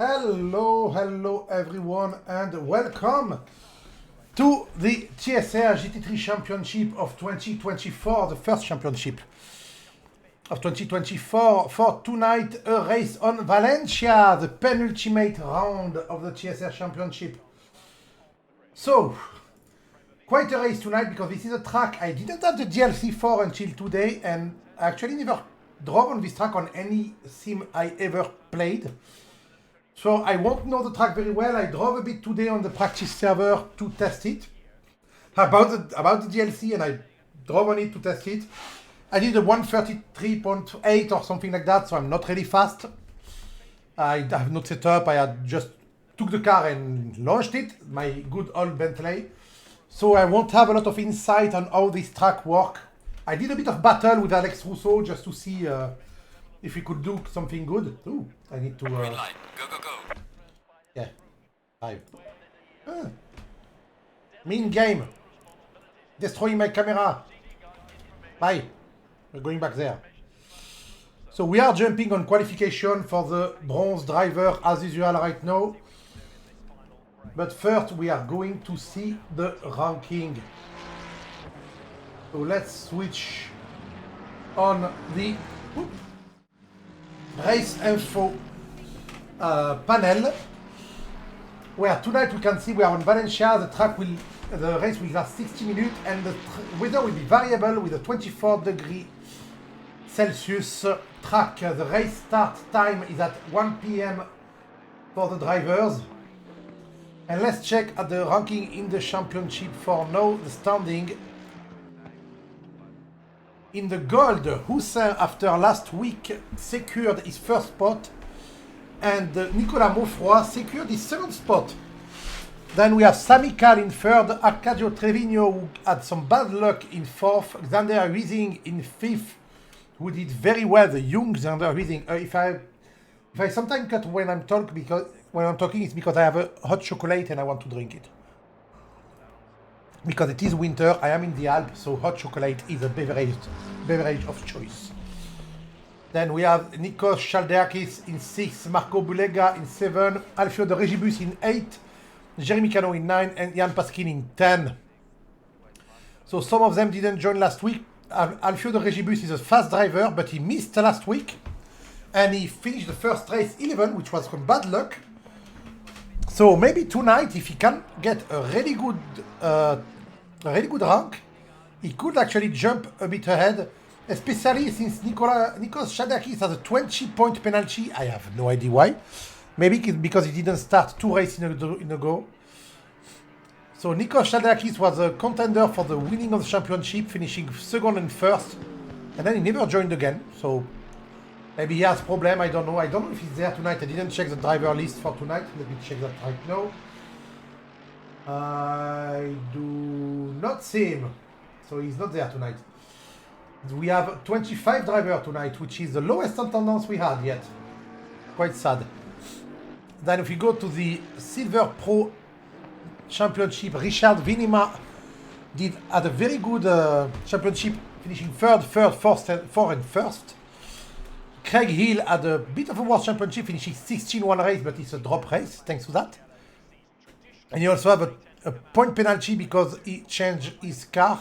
Hello everyone and welcome to the TSR GT3 Championship of 2024, the first championship of 2024 for tonight, a race on Valencia, the penultimate round of the TSR Championship. So, quite a race tonight because this is a track I didn't have the DLC for until today, and I actually never drove on this track on any sim I ever played. So I won't know the track very well. I drove a bit today on the practice server to test it. About the DLC, and I drove on it to test it. I did a 133.8 or something like that, so I'm not really fast. I have not set up. I had just took the car and launched it, my good old Bentley. So I won't have a lot of insight on how this track works. I did a bit of battle with Alex Rousseau just to see if we could do something good. Ooh, I need to... Green light. Go. Yeah. 5. Mean game. Destroying my camera. Bye. We're going back there. So we are jumping on qualification for the bronze driver as usual right now. But first we are going to see the ranking. So let's switch on the race info panel, where tonight we can see we are on Valencia. The race will last 60 minutes and the weather will be variable with a 24 Celsius track. The race start time is at 1 p.m. for the drivers. And let's check at the ranking in the championship for now. The standing in the gold, Hussein after last week secured his first spot, and Nicolas Maufroy secured his second spot. Then we have Sami Kal in third, Arcadio Trevino, who had some bad luck, in fourth, Xander Huizing in fifth, who did very well, the young Xander Huizing. If I sometimes cut when I'm talking, it's because I have a hot chocolate and I want to drink it. Because it is winter, I am in the Alps, so hot chocolate is a beverage of choice. Then we have Nikos Chaldeakis in 6th, Marco Bulega in 7th, Alfio de Regibus in 8th, Jeremy Cano in 9th, and Jan Paskin in 10th. So some of them didn't join last week. Alfio de Regibus is a fast driver, but he missed last week. And he finished the first race 11, which was from bad luck. So maybe tonight, if he can get a really good rank, he could actually jump a bit ahead, especially since Nikos Chaldeakis has a 20-point penalty. I have no idea why. Maybe because he didn't start 2 races in a go. So Nikos Chaldeakis was a contender for the winning of the championship, finishing second and first, and then he never joined again. So maybe he has problem. I don't know. I don't know if he's there tonight. I didn't check the driver list for tonight. Let me check that right now. I do not see him, so he's not there tonight. We have 25 drivers tonight, which is the lowest attendance we had yet. Quite sad. Then if we go to the Silver Pro Championship, Richard Vinima had a very good championship, finishing third, fourth, and first. Craig Hill had a bit of a worse championship, finishing 16 one race, but it's a drop race, thanks to that. And he also have a point penalty because he changed his car.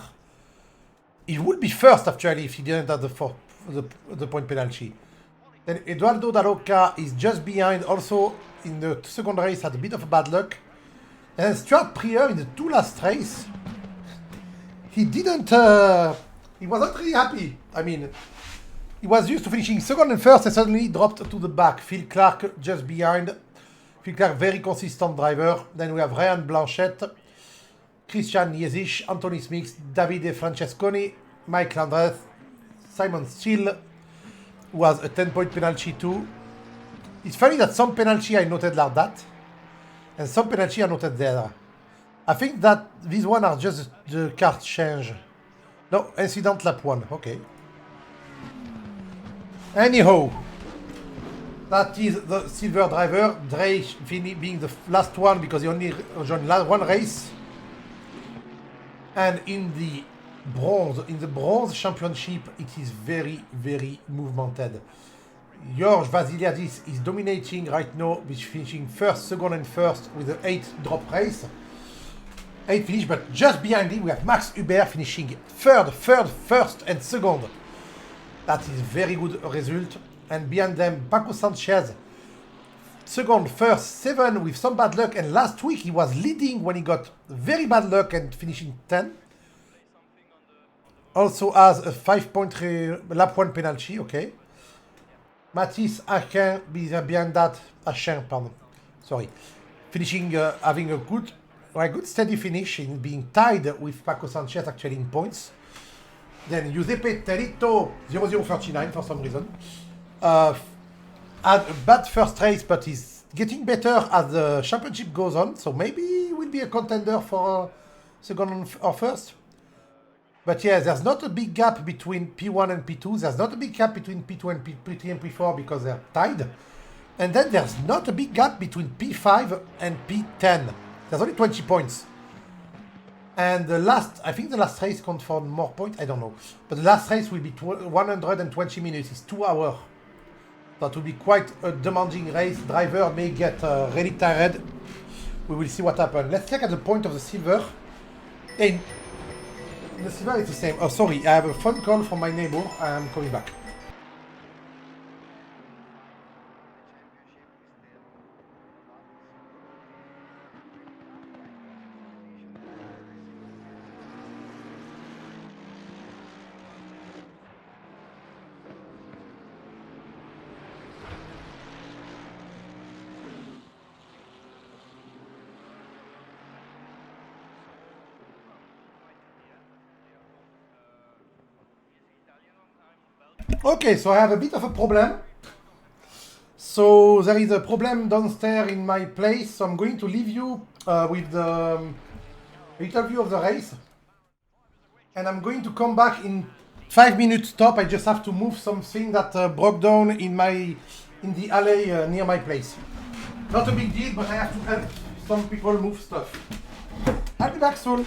He would be first, actually, if he didn't have the point penalty. Then Eduardo Daroca is just behind, also in the second race, had a bit of a bad luck. And Stuart Prieur in the 2 last race, he was not really happy. I mean, he was used to finishing second and first and suddenly dropped to the back. Phil Clark just behind. Phil Clark, very consistent driver. Then we have Ryan Blanchette, Christian Jezic, Anthony Smith, Davide Francesconi, Mike Landreth, Simon Steele, who has a 10-point penalty too. It's funny that some penalty I noted like that, and some penalty I noted there. I think that these one are just the card change. No, incident lap 1, okay. Anyhow, that is the silver driver, Dre being the last one because he only joined one race. And in the bronze championship, it is very, very movemented. George Vasiliadis is dominating right now, with finishing first, second, and first with an 8 drop race. 8 finish, but just behind him we have Max Hubert finishing third, first, and second. That is very good result. And behind them, Paco Sanchez, second, first, 7 with some bad luck. And last week he was leading when he got very bad luck and finishing 10. Also has a 5-point lap 1 penalty, okay. Mathis Achin behind that, Achin, pardon, sorry. Finishing, having a good steady finish, in being tied with Paco Sanchez actually in points. Then Giuseppe Terito, 0039 for some reason. Had a bad first race, but he's getting better as the championship goes on. So maybe he will be a contender for second or first. But yeah, there's not a big gap between P1 and P2. There's not a big gap between P2 and P3 and P4 because they're tied. And then there's not a big gap between P5 and P10. There's only 20 points. And I think the last race counts for more points. I don't know. But the last race will be 120 minutes. It's 2 hours. That will be quite a demanding race. Driver may get really tired. We will see what happens. Let's check at the point of the silver. And the silver is the same. Oh, sorry. I have a phone call from my neighbor. I'm coming back. Okay, so I have a bit of a problem. So there is a problem downstairs in my place. So I'm going to leave you with the little view of the race. And I'm going to come back in 5 minutes stop. I just have to move something that broke down in the alley near my place. Not a big deal, but I have to help some people move stuff. I'll be back soon.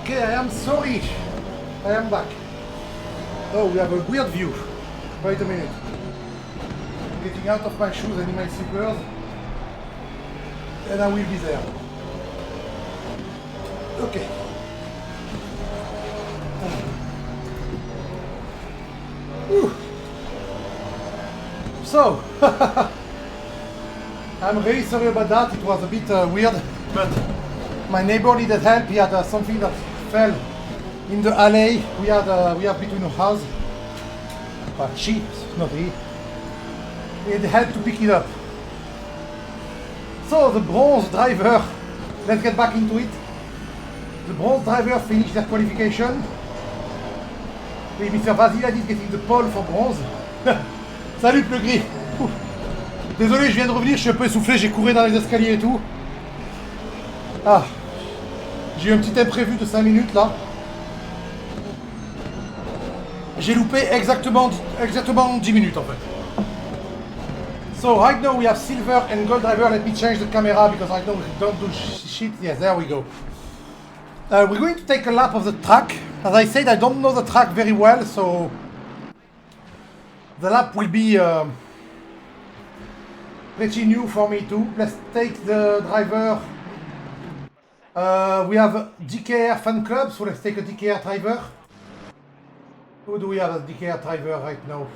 Okay, I am sorry. I am back. Oh, we have a weird view. Wait a minute. I'm getting out of my shoes and in my slippers. And I will be there. Okay. Whew. So, I'm really sorry about that. It was a bit weird, but my neighbor needed help. He had something that fell in the alley. We have between our house. But she, not he. He had help to pick it up. So the bronze driver, let's get back into it. The bronze driver finished their qualification. Oui, Mr. Vasilad is getting the pole for bronze. Salut Plugri. Désolé, je viens de revenir, je suis un peu essoufflé, j'ai couru dans les escaliers et tout. Ah, j'ai eu un petit imprévu de 5 minutes là. J'ai loupé exactement 10 minutes en fait. So right now we have silver and gold driver. Let me change the camera because I know we don't do shit. Yes, there we go. We're going to take a lap of the track. As I said, I don't know the track very well, so the lap will be pretty new for me too. Let's take the driver. We have DKR fan club, so let's take a DKR driver. Who do we have as DKR driver right now?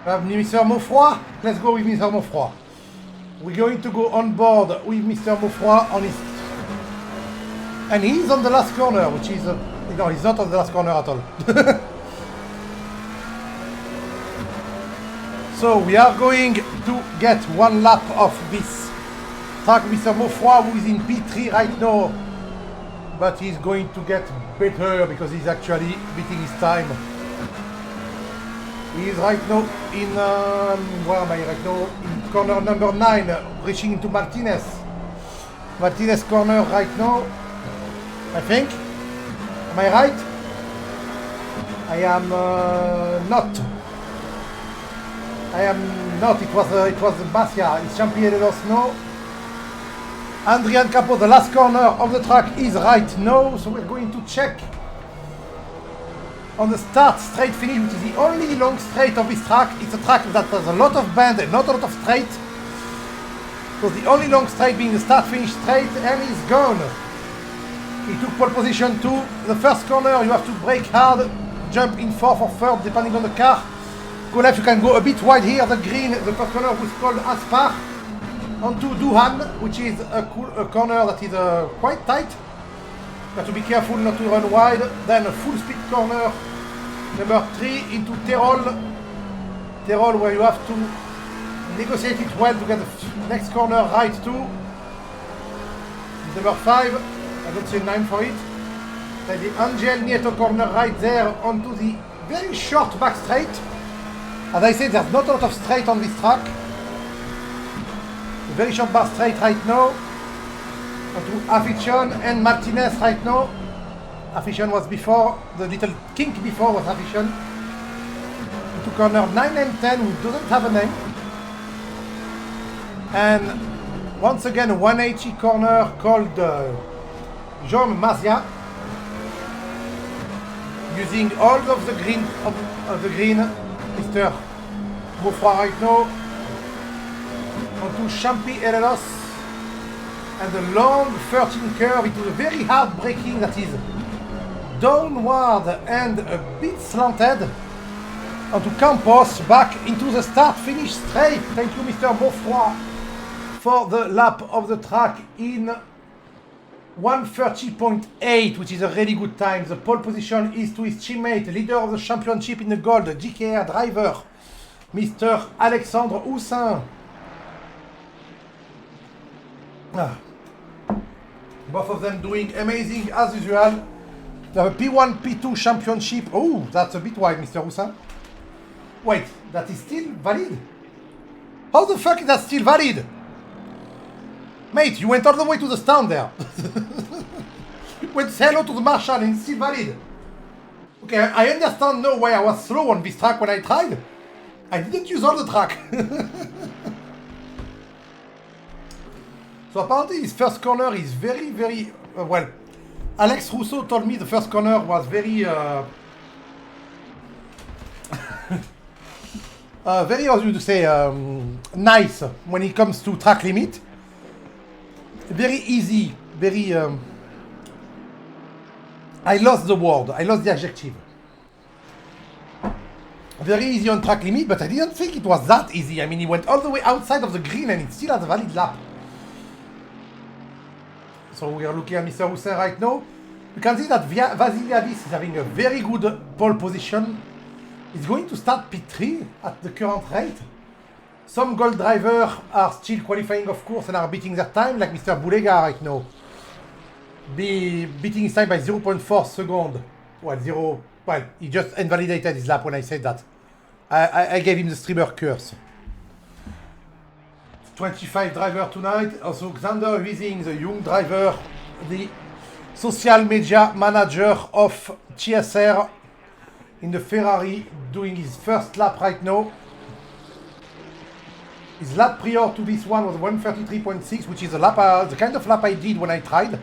We have Mr. Maufroy. Let's go with Mr. Maufroy. We're going to go on board with Mr. Maufroy on his... And he's on the last corner, which is... no, he's not on the last corner at all. So we are going to get one lap of this track. Mr. Maufroy, who is in P3 right now, but he's going to get better because he's actually beating his time. He is right now in, where am I right now? In corner number 9, reaching into Martinez. Martinez corner right now, I think. Am I right? I am not. I am not. It was Basia. It's Champion no. Adrian Capo, the last corner of the track is right now. So we're going to check on the start straight finish, which is the only long straight of this track. It's a track that has a lot of bend and not a lot of straight. So the only long straight being the start finish straight, and he's gone. He took pole position to the first corner. You have to brake hard, jump in 4 for third, depending on the car. Go left, you can go a bit wide here. The green, the first corner was called Aspar. Onto Duhan, which is a corner that is quite tight. You have to be careful not to run wide. Then a full speed corner, number 3, into Terol. Terol, where you have to negotiate it well to get the next corner right too. Number 5, I don't say 9 for it. Then the Angel Nieto corner right there onto the very short back straight. As I said, there's not a lot of straight on this track. A very short bar straight right now. Onto Afición and Martinez right now. Afición was before, the little kink before was Afición. Into corner 9 and 10, who doesn't have a name. And once again, a 180 corner called Jean Mazia. Using all of the green, Mr. Maufroy right now. Onto Champi Elelos. And the long 13 curve into the very hard braking that is downward and a bit slanted. Onto Campos, back into the start-finish straight. Thank you, Mr. Maufroy, for the lap of the track in 1:30.8, which is a really good time. The pole position is to his teammate, leader of the championship in the gold, GKR driver, Mr. Alexandre Houssin. Both of them doing amazing as usual. The P1, P2 championship. Oh, that's a bit wide, Mr. Houssin. Wait, that is still valid? How the fuck is that still valid? Mate, you went all the way to the stand there. Went say hello to the marshal and it's still valid. Okay, I understand now why I was slow on this track when I tried. I didn't use all the track. So apparently his first corner is very, very... well, Alex Russo told me the first corner was very... very, how you say, nice when it comes to track limit. Very easy, very... I lost the word, I lost the adjective. Very easy on track limit, but I didn't think it was that easy. I mean, he went all the way outside of the green and it still has a valid lap. So we are looking at Mr. Hussein right now. You can see that Vasiliadis is having a very good pole position. He's going to start P3 at the current rate. Some gold drivers are still qualifying, of course, and are beating their time, like Mr. Bulega right now. Beating his time by 0.4 seconds. Well, he just invalidated his lap when I said that. I gave him the streamer curse. 25 driver tonight. Also, Xander Wiesing, the young driver, the social media manager of TSR in the Ferrari, doing his first lap right now. His lap prior to this one was 133.6, which is a lap, the kind of lap I did when I tried.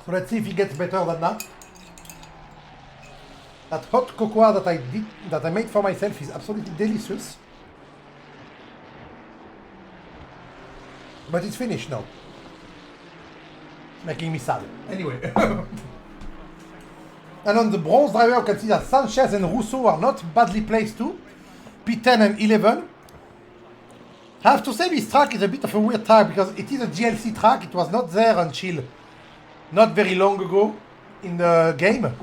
So let's see if he gets better than that. That hot cocoa that I made for myself is absolutely delicious. But it's finished now. Making me sad. Anyway. And on the bronze driver, you can see that Sanchez and Russo are not badly placed too. P10 and 11. I have to say this track is a bit of a weird track because it is a GLC track. It was not there until not very long ago in the game.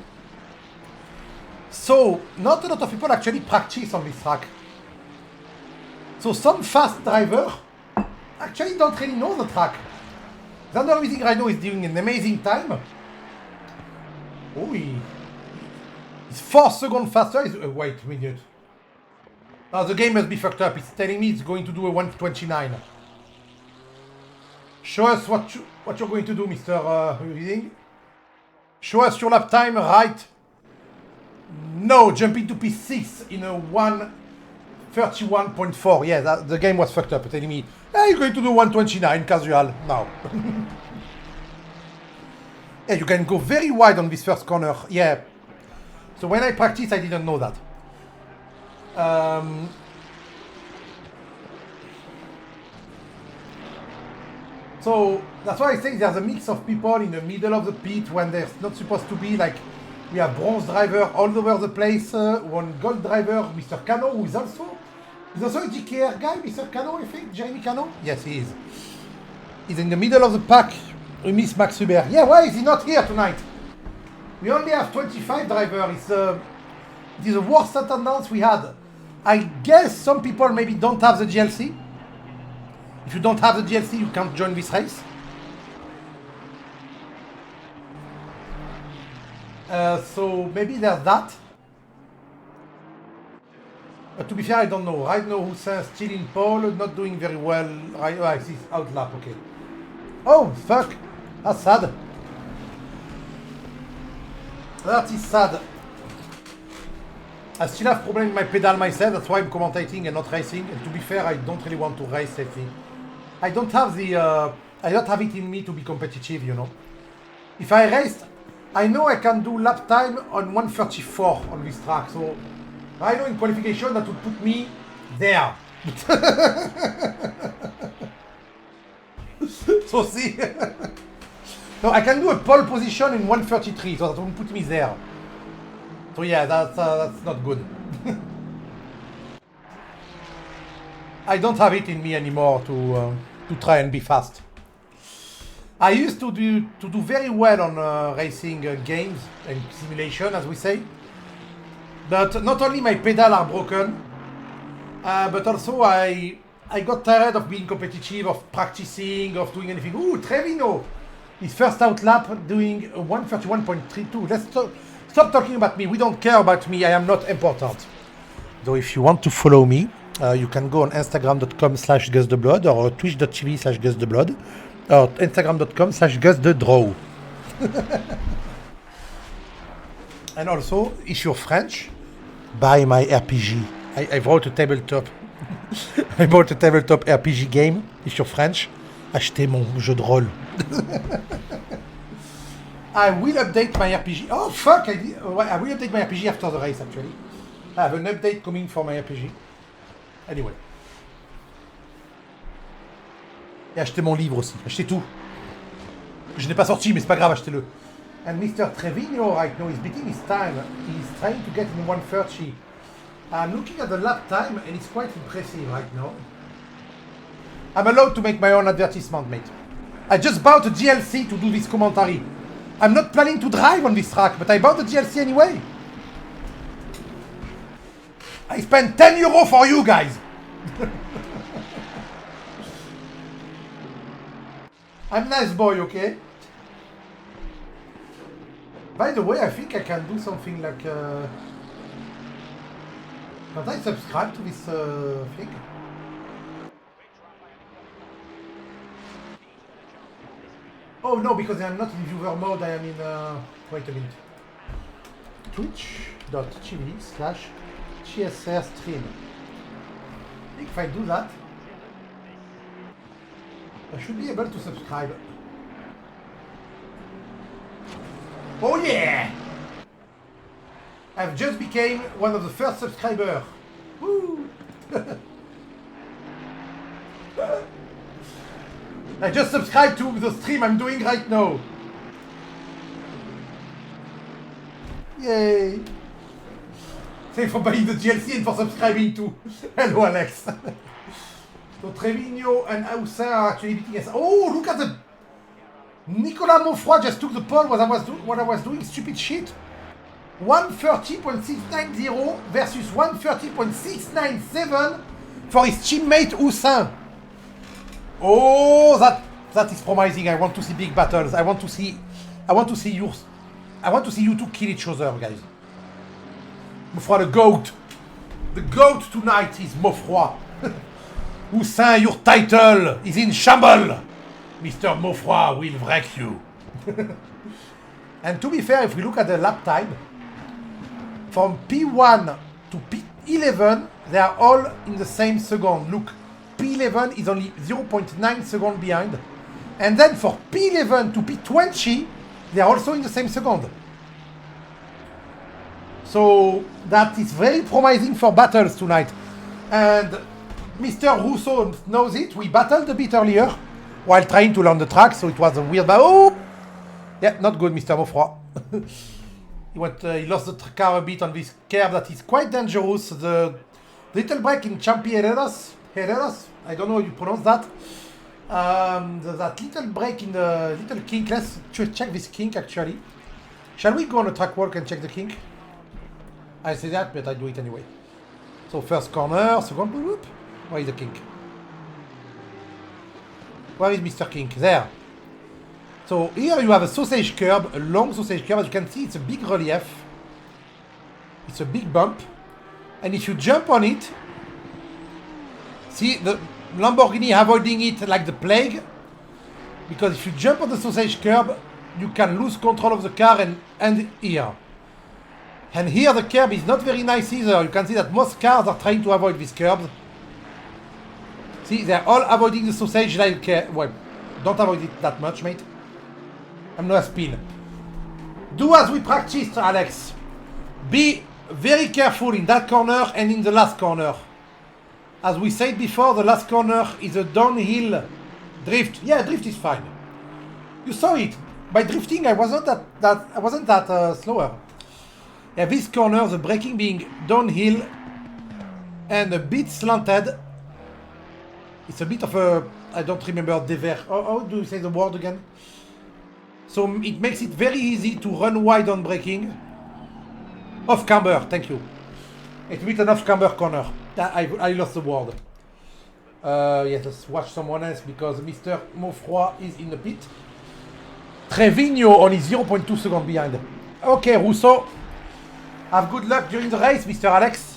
So, not a lot of people actually practice on this track. So some fast drivers actually don't really know the track. Xander Wiesing right now is doing an amazing time. Oh, he's 4 seconds faster. Wait a minute. Now the game must be fucked up. It's telling me it's going to do a 129. Show us what you're going to do, Mr. Wiesing. Show us your lap time, right? No, jumping to P6 in a 1:31.4. Yeah, the game was fucked up. Telling me, hey, you're going to do 129 casual now. Yeah, you can go very wide on this first corner. Yeah. So when I practice, I didn't know that. So that's why I think there's a mix of people in the middle of the pit when they're not supposed to be. Like we have bronze driver all over the place, one gold driver, Mr. Cano, who is also a GKR guy, Mr. Cano, I think, Jeremy Cano. Yes, he is. He's in the middle of the pack. We miss Max Hubert. Yeah, why is he not here tonight? We only have 25 drivers. It is the worst attendance we had. I guess some people maybe don't have the GLC. If you don't have the GLC, you can't join this race. So maybe there's that. But to be fair, I don't know. Right now, Hussein still in pole, not doing very well. I see out lap, okay. Oh, fuck. That's sad. That is sad. I still have problem with my pedal myself, that's why I'm commentating and not racing. And to be fair, I don't really want to race, I think. I don't have it in me to be competitive, you know. If I raced, I know I can do lap time on 1:34 on this track. So I know in qualification that would put me there. So see. No, I can do a pole position in 1:33, so that will put me there. So yeah, that's not good. I don't have it in me anymore to try and be fast. I used to do very well on racing games and simulation, as we say. But not only my pedals are broken, but also I got tired of being competitive, of practicing, of doing anything. Ooh, Trevino! His first out lap doing 1:31.32. Let's stop talking about me. We don't care about me. I am not important. So if you want to follow me, you can go on Instagram.com/GusTheBlood or Twitch.tv/GusTheBlood or Instagram.com/GusTheDraw. And also, if you're French, buy my RPG. I wrote a tabletop. I bought a tabletop RPG game, if you're French. Achetez mon jeu de rôle. I will update my RPG. Oh fuck! I will update my RPG after the race actually. I have an update coming for my RPG. Anyway. Et achetez mon livre aussi. Achetez tout. Je n'ai pas sorti, mais c'est pas grave, achetez-le. And Mr. Trevino right now is beating his time. He's trying to get in 1:30. I'm looking at the lap time and it's quite impressive right now. I'm allowed to make my own advertisement, mate. I just bought a DLC to do this commentary. I'm not planning to drive on this track, but I bought the DLC anyway. I spent 10 euros for you guys. I'm nice boy, okay? By the way, I think I can do something like... Can't I subscribe to this thing? Oh no, because I'm not in viewer mode, I am in... wait a minute. Twitch.tv/TSR stream. I think if I do that, I should be able to subscribe. Oh yeah! I've just became one of the first subscribers. Woo! I just subscribed to the stream I'm doing right now. Yay! Thanks for buying the DLC and for subscribing too. Hello, Alex. So Trevino and Auxin are actually beating us. Oh, look at the... Nicolas Monfroy just took the pole what I was doing stupid shit. 130.690 versus 130.697 for his teammate Auxin. Oh, that is promising. I want to see big battles. I want to see you two kill each other, guys. Monfroy, the goat. The goat tonight is Monfroy. Auxin, your title is in shambles. Mr. Monfroy will wreck you. And to be fair, if we look at the lap time, from P1 to P11, they are all in the same second. Look, P11 is only 0.9 seconds behind. And then for P11 to P20, they are also in the same second. So that is very promising for battles tonight. And Mr. Rousseau knows it. We battled a bit earlier while trying to learn the track, so it was a weird... Oh! Yeah, not good, Mr. Monfroy. He lost the car a bit on this curve that is quite dangerous. The little break in Champi Herreras, I don't know how you pronounce that. That little break in the little kink, let's check this kink actually. Shall we go on a track walk and check the kink? I say that, but I do it anyway. So first corner, second whoop. Where is the kink? Where is Mr. Kink? There. So here you have a sausage curb, a long sausage curb. As you can see, it's a big relief. It's a big bump. And if you jump on it, see the Lamborghini avoiding it like the plague. Because if you jump on the sausage curb, you can lose control of the car and end here. And here the curb is not very nice either. You can see that most cars are trying to avoid this curb. See, they're all avoiding the sausage like... well, don't avoid it that much, mate. I'm not a spin. Do as we practiced, Alex. Be very careful in that corner and in the last corner. As we said before, the last corner is a downhill drift. Yeah, drift is fine. You saw it. By drifting, I wasn't that slower. Yeah, this corner, the braking being downhill and a bit slanted. It's a bit of a, I don't remember, dever. How do you say the word again? So it makes it very easy to run wide on braking. Off camber, thank you. It's a bit an off camber corner. I lost the word. Yes, let's watch someone else because Mr. Monfroy is in the pit. Trevino only 0.2 seconds behind. Okay, Rousseau. Have good luck during the race, Mr. Alex.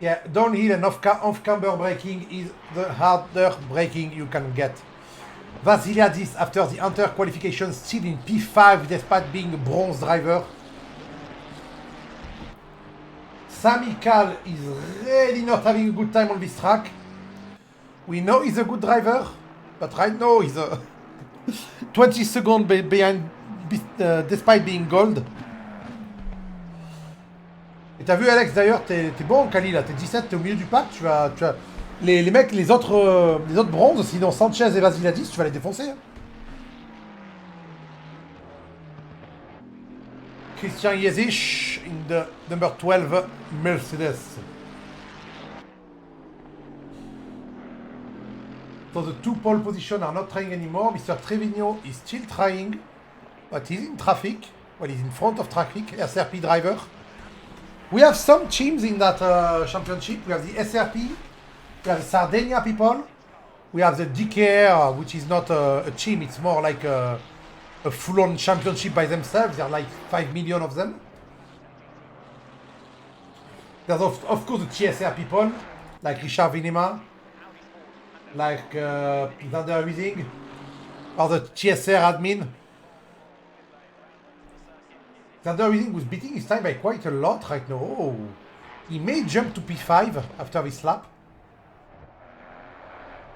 Yeah, downhill and off-camber braking is the harder braking you can get. Vasiliadis, after the Inter qualification, still in P5 despite being a bronze driver. Sami Kal is really not having a good time on this track. We know he's a good driver, but right now he's 20 seconds behind, despite being gold. Et t'as vu Alex d'ailleurs, t'es bon en quali là, t'es 17, t'es au milieu du pack, tu vas les mecs, les autres bronzes, sinon Sanchez et Vasiladis, tu vas les défoncer. Hein. Christian Jezisch in the number 12 Mercedes. So the two pole positions are not trying anymore. Mr. Trevino is still trying, but he's in traffic. Well, he's in front of traffic, SRP driver. We have some teams in that championship. We have the SRP, we have the Sardinia people, we have the DKR, which is not a team, it's more like a full-on championship by themselves. There are like 5 million of them. There's of course the TSR people, like Richard Vinema, like Xander Wiesing, or the TSR admin. Xander Wiesing was beating his time by quite a lot right now. Oh, he may jump to P5 after this lap.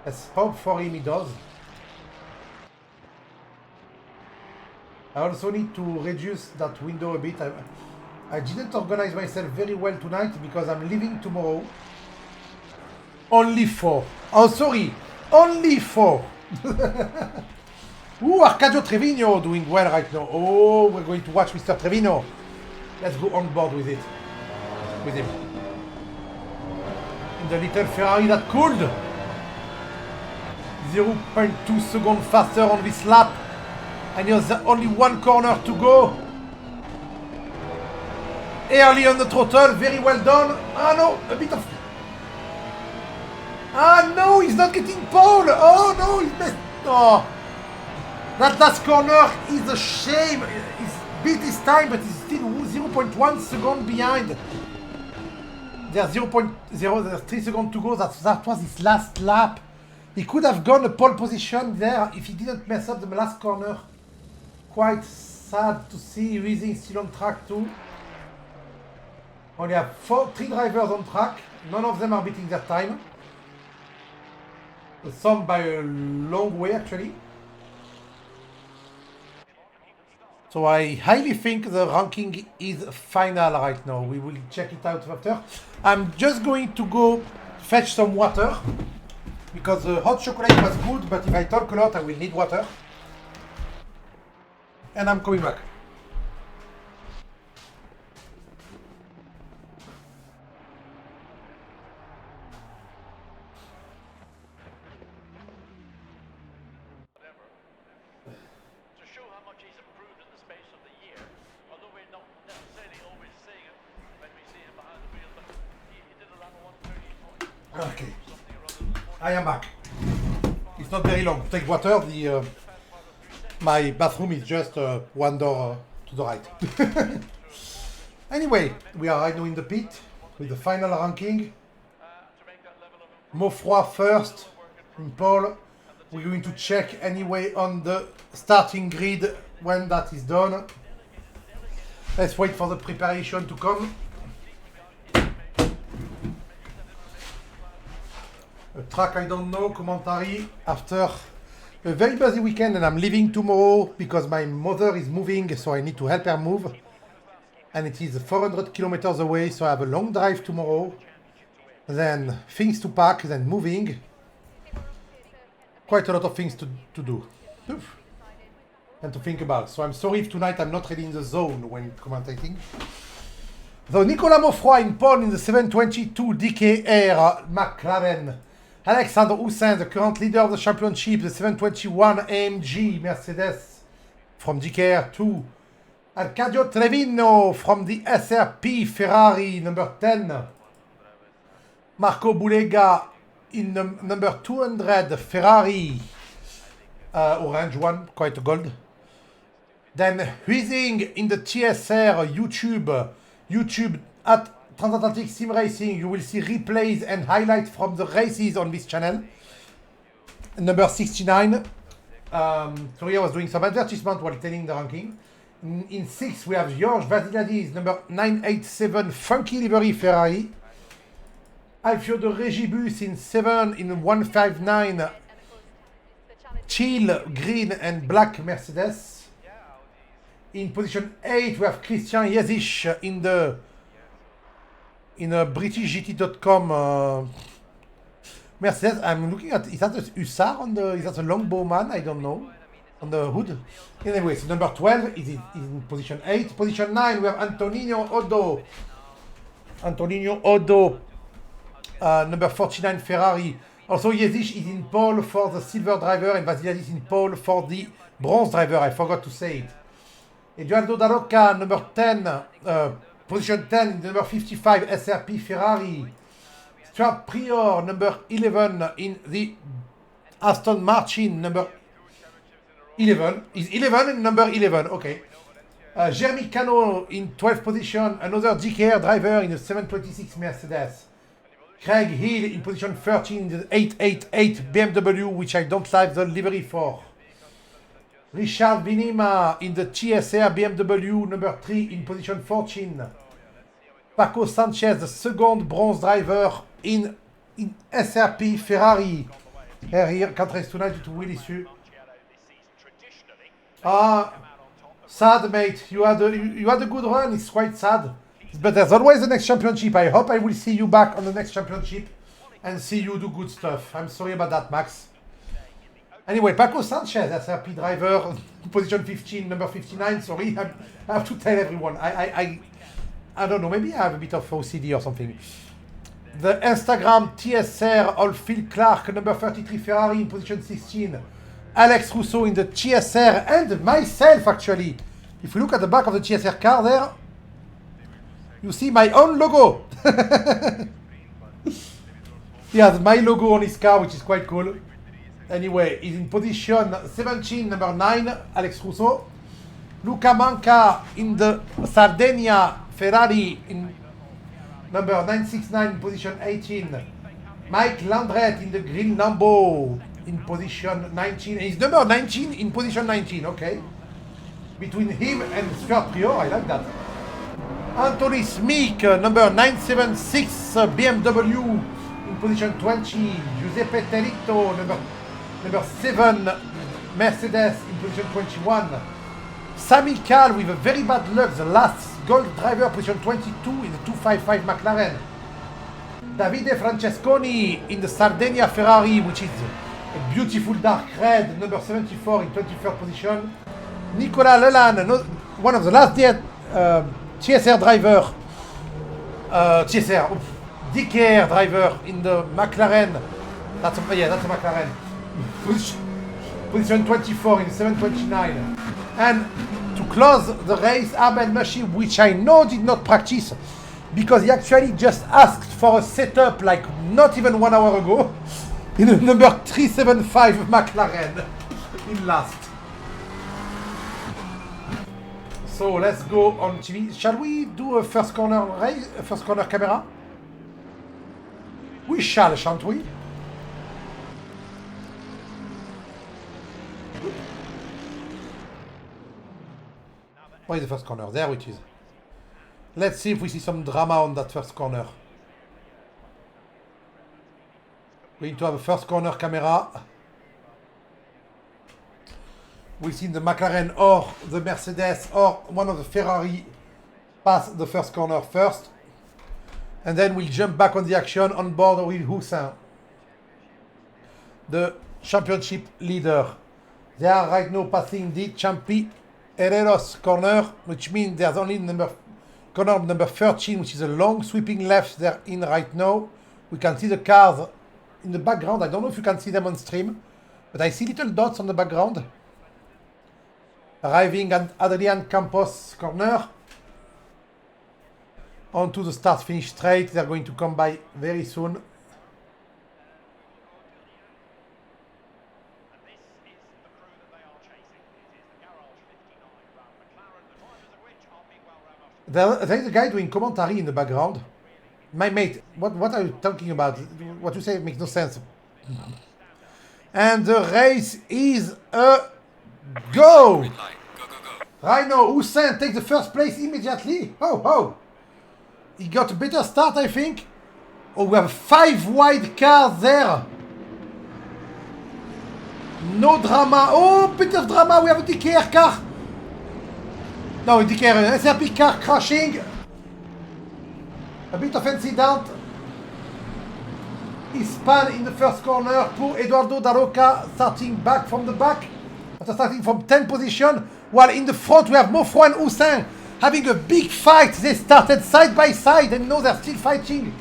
Let's hope for him he does. I also need to reduce that window a bit. I didn't organize myself very well tonight because I'm leaving tomorrow. Only 4. Oh, sorry. Only 4. Ooh, Arcadio Trevino doing well right now. Oh, we're going to watch Mr. Trevino. Let's go on board with it. With him. In the little Ferrari that cooled. 0.2 seconds faster on this lap. And there's only one corner to go. Early on the throttle, very well done. Ah no, a bit of... Ah no, he's not getting pole. Oh no, he's missed. Oh. That last corner is a shame. He's beat his time, but he's still 0.1 second behind. There's 0.0, there's 3 seconds to go. That was his last lap. He could have gone a pole position there if he didn't mess up the last corner. Quite sad to see Wiesing still on track too. Only have 3 drivers on track. None of them are beating their time. Some by a long way actually. So I highly think the ranking is final right now. We will check it out after. I'm just going to go fetch some water because the hot chocolate was good, but if I talk a lot I will need water. And I'm coming back. Okay, I am back. It's not very long. Take water. My bathroom is just one door to the right. Anyway, we are right now in the pit with the final ranking. Mofroy first in pole. We're going to check anyway on the starting grid when that is done. Let's wait for the preparation to come. A track I don't know, commentary after a very busy weekend, and I'm leaving tomorrow because my mother is moving, so I need to help her move. And it is 400 kilometers away, so I have a long drive tomorrow. Then things to pack, then moving. Quite a lot of things to do. Oof. And to think about. So I'm sorry if tonight I'm not really in the zone when commentating. So Nicolas Mofroy in pole in the 722 DKR McLaren. Alexander Houssin, the current leader of the championship, the 721 AMG Mercedes from DKR2. Arcadio Trevino from the SRP Ferrari, number 10. Marco Bulega in the number 200 Ferrari, orange one, quite a gold. Then Wiesing in the TSR YouTube at Transatlantic Sim Racing. You will see replays and highlights from the races on this channel. Number 69. So here I was doing some advertisement while telling the ranking. In 6, we have George Vasiladis, number 987, Funky Livery Ferrari. Alfio de Regibus in 7, in 159, Chill, Green and Black Mercedes. In position 8, we have Christian Jezisch in a BritishGT.com Mercedes. I'm looking at, is that a Hussar on the, is that a longbowman? I don't know. On the hood. Anyway, so number 12 is in position 8. Position 9, we have Antonino Odo. Number 49 Ferrari. Also, Jezisch is in pole for the silver driver and Vasiladis in pole for the bronze driver. I forgot to say it. Eduardo Da Rocca, number 10, position 10, number 55 SRP Ferrari. Stuart Prior, number 11 in the Aston Martin, number 11. Is 11 in number 11, okay. Jeremy Cano in 12th position, another GKR driver in the 726 Mercedes. Craig Hill in position 13 in the 888 BMW, which I don't like the livery for. Richard Vinima in the TSR BMW number 3 in position 14. Paco Sanchez, the second bronze driver in SRP Ferrari. Here, can't race tonight due to wheel issue. Sad mate, you had a good run, it's quite sad. But there's always the next championship. I hope I will see you back on the next championship and see you do good stuff. I'm sorry about that, Max. Anyway, Paco Sanchez, SRP driver, position 15, number 59. Sorry, I have to tell everyone. I don't know, maybe I have a bit of OCD or something. The Instagram TSR Oldfield Clark, number 33 Ferrari in position 16. Alex Rousseau in the TSR and myself, actually. If you look at the back of the TSR car there, you see my own logo. He has my logo on his car, which is quite cool. Anyway, he's in position 17, number 9, Alex Rousseau. Luca Manca in the Sardinia Ferrari in number 969, position 18. Mike Landret in the green Lambo in position 19. He's number 19 in position 19, okay. Between him and Stuart Prior, I like that. Anthony Smeek, number 976, BMW in position 20. Giuseppe Telito, number 7, Mercedes in position 21. Sami Cal with a very bad luck, the last gold driver, position 22 in the 255 McLaren. Davide Francesconi in the Sardinia Ferrari, which is a beautiful dark red, number 74 in 23rd position. Nicolas Leland, one of the last TSR driver, DKR driver in the McLaren. That's a McLaren. Position 24 in 729. And to close the race, Arben Mashi, which I know did not practice because he actually just asked for a setup like not even 1 hour ago in the number 375 McLaren in last. So let's go on TV. Shall we do a first corner race, a first corner camera? We shall, shan't we? Where is the first corner? There it is. Let's see if we see some drama on that first corner. We're going to have a first corner camera. We've seen the McLaren or the Mercedes or one of the Ferrari pass the first corner first. And then we'll jump back on the action on board with Houssin, the championship leader. They are right now passing the Champi Herreros corner, which means there's only corner number 13, which is a long sweeping left they're in right now. We can see the cars in the background. I don't know if you can see them on stream, but I see little dots on the background. Arriving at Adrian Campos corner. Onto the start-finish straight. They're going to come by very soon. There is a guy doing commentary in the background. My mate, what are you talking about? What you say makes no sense. And the race is a go! Right now, Hussein takes the first place immediately. Oh. He got a better start, I think. Oh, we have 5 wide cars there. No drama. Oh, bit of drama. We have a DKR car. No, a DKR, SRP car crashing. A bit of incident. He spun in the first corner. Poor Eduardo Daroca starting back from the back. After starting from 10th position. While in the front we have Mofro and Hussein having a big fight. They started side by side and now they're still fighting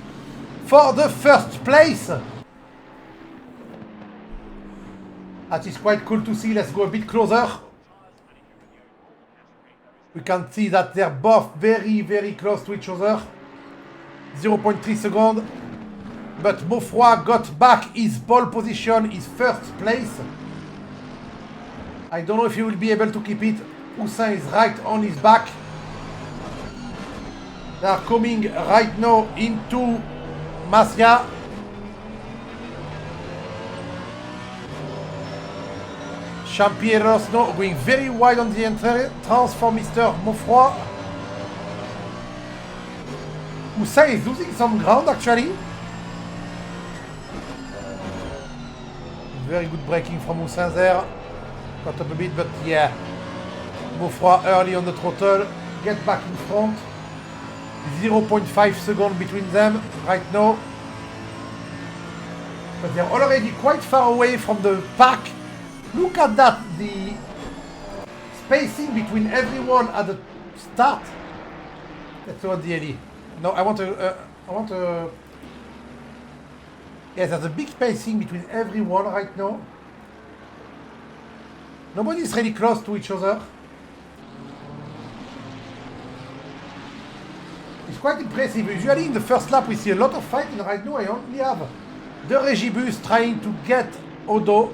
for the first place. That is quite cool to see. Let's go a bit closer. We can see that they're both very, very close to each other. 0.3 seconds. But Mofroy got back his pole position, his first place. I don't know if he will be able to keep it. Hussein is right on his back. They are coming right now into Masia. Champieros now going very wide on the entrance for Mr. Mofroy. Hussein is losing some ground actually. Very good braking from Hussein there. Got up a bit, but yeah. Mofroy early on the throttle. Get back in front. 0.5 seconds between them right now. But they're already quite far away from the pack. Look at that. The spacing between everyone at the start. Let's go at the LE. No, I want to... Yes, there's a big spacing between everyone right now. Nobody is really close to each other. It's quite impressive. Usually in the first lap we see a lot of fighting. Right now I only have the Regibus trying to get Odo.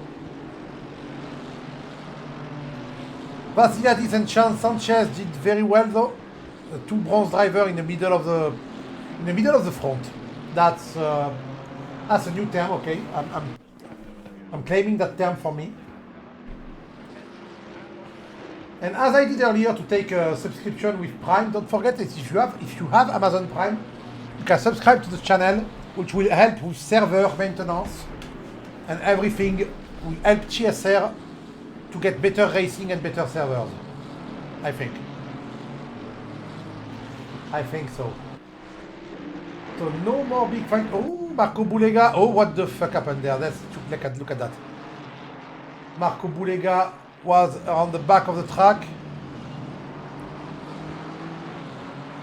Vasilidis and Sanchez did very well though. The 2 bronze drivers in the middle of the front. That's a new term. Okay, I'm claiming that term for me. And as I did earlier, to take a subscription with Prime, don't forget that if you have Amazon Prime, you can subscribe to the channel, which will help with server maintenance and everything. Will help TSR to get better racing and better servers. I think so. So no more big fight. Oh, Marco Bulega. Oh, what the fuck happened there? Let's look at that. Marco Bulega was on the back of the track.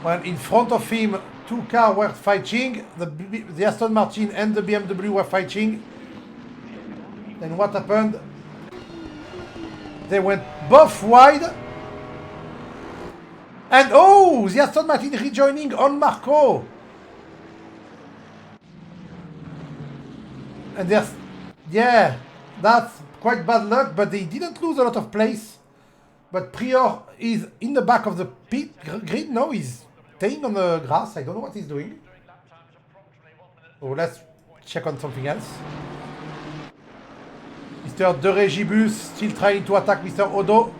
When in front of him, 2 cars were fighting. The Aston Martin and the BMW were fighting. Then what happened? They went both wide. And oh, the Aston Martin rejoining on Marco. And there's, yeah, that's quite bad luck, but they didn't lose a lot of place. But Prior is in the back of the pit grid now. He's staying on the grass. I don't know what he's doing. So let's check on something else. Mr. De Regibus still trying to attack Mr. Odo.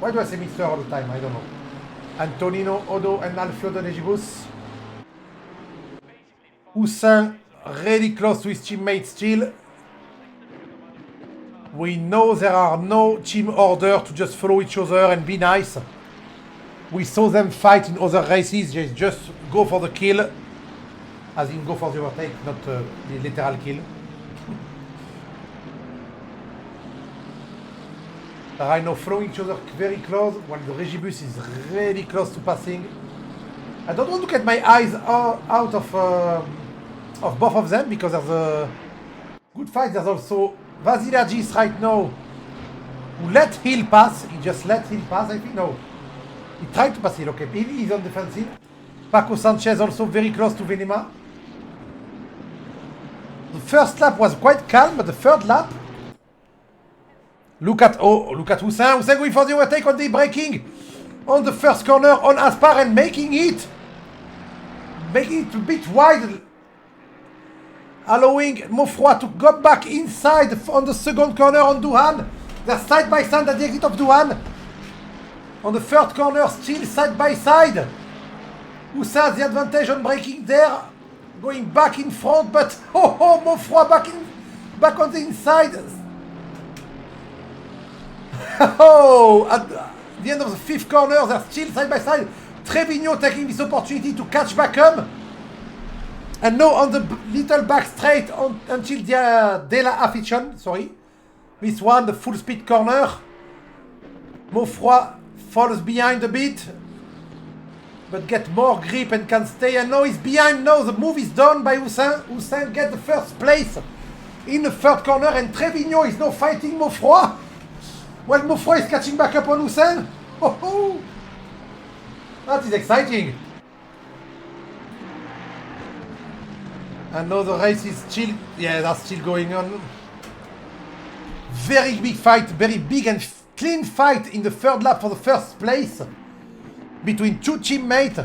Why do I say Mr. all the time? I don't know. Antonino, Odo, and Alfio De Regibus. Hussein really close to his teammates still. We know there are no team order to just follow each other and be nice. We saw them fight in other races. They just go for the kill. As in go for the overtake, not the literal kill. They are now following each other very close, while the Regibus is really close to passing. I don't want to get my eyes out of both of them, because there's a good fight. There's also Vasilidis right now, who let Hill pass. He just let Hill pass, I think. No, he tried to pass Hill. Okay, maybe he's on defensive. Paco Sanchez also very close to Venema. The first lap was quite calm, but the third lap, look at Hussein. Hussein going for the overtake on the braking on the first corner on Aspar and making it a bit wide, allowing Mofroy to go back inside on the second corner on Douhan. They're side by side at the exit of Douhan. On the third corner, still side by side. Houssin has the advantage on braking there. Going back in front, but Maufroy back on the inside. At the end of the fifth corner, they're still side by side. Trevino taking this opportunity to catch back up. And now on the little back straight until the De La Afición, sorry. This one, the full speed corner. Maufroy falls behind a bit, but get more grip and can stay. And now he's behind. Now the move is done by Houssin. Houssin gets the first place in the third corner, and Trevino is now fighting Maufroy. While Maufroy is catching back up on Houssin. That is exciting. And now the race is still, that's still going on. Very big fight, very big and clean fight in the third lap for the first place between two teammates.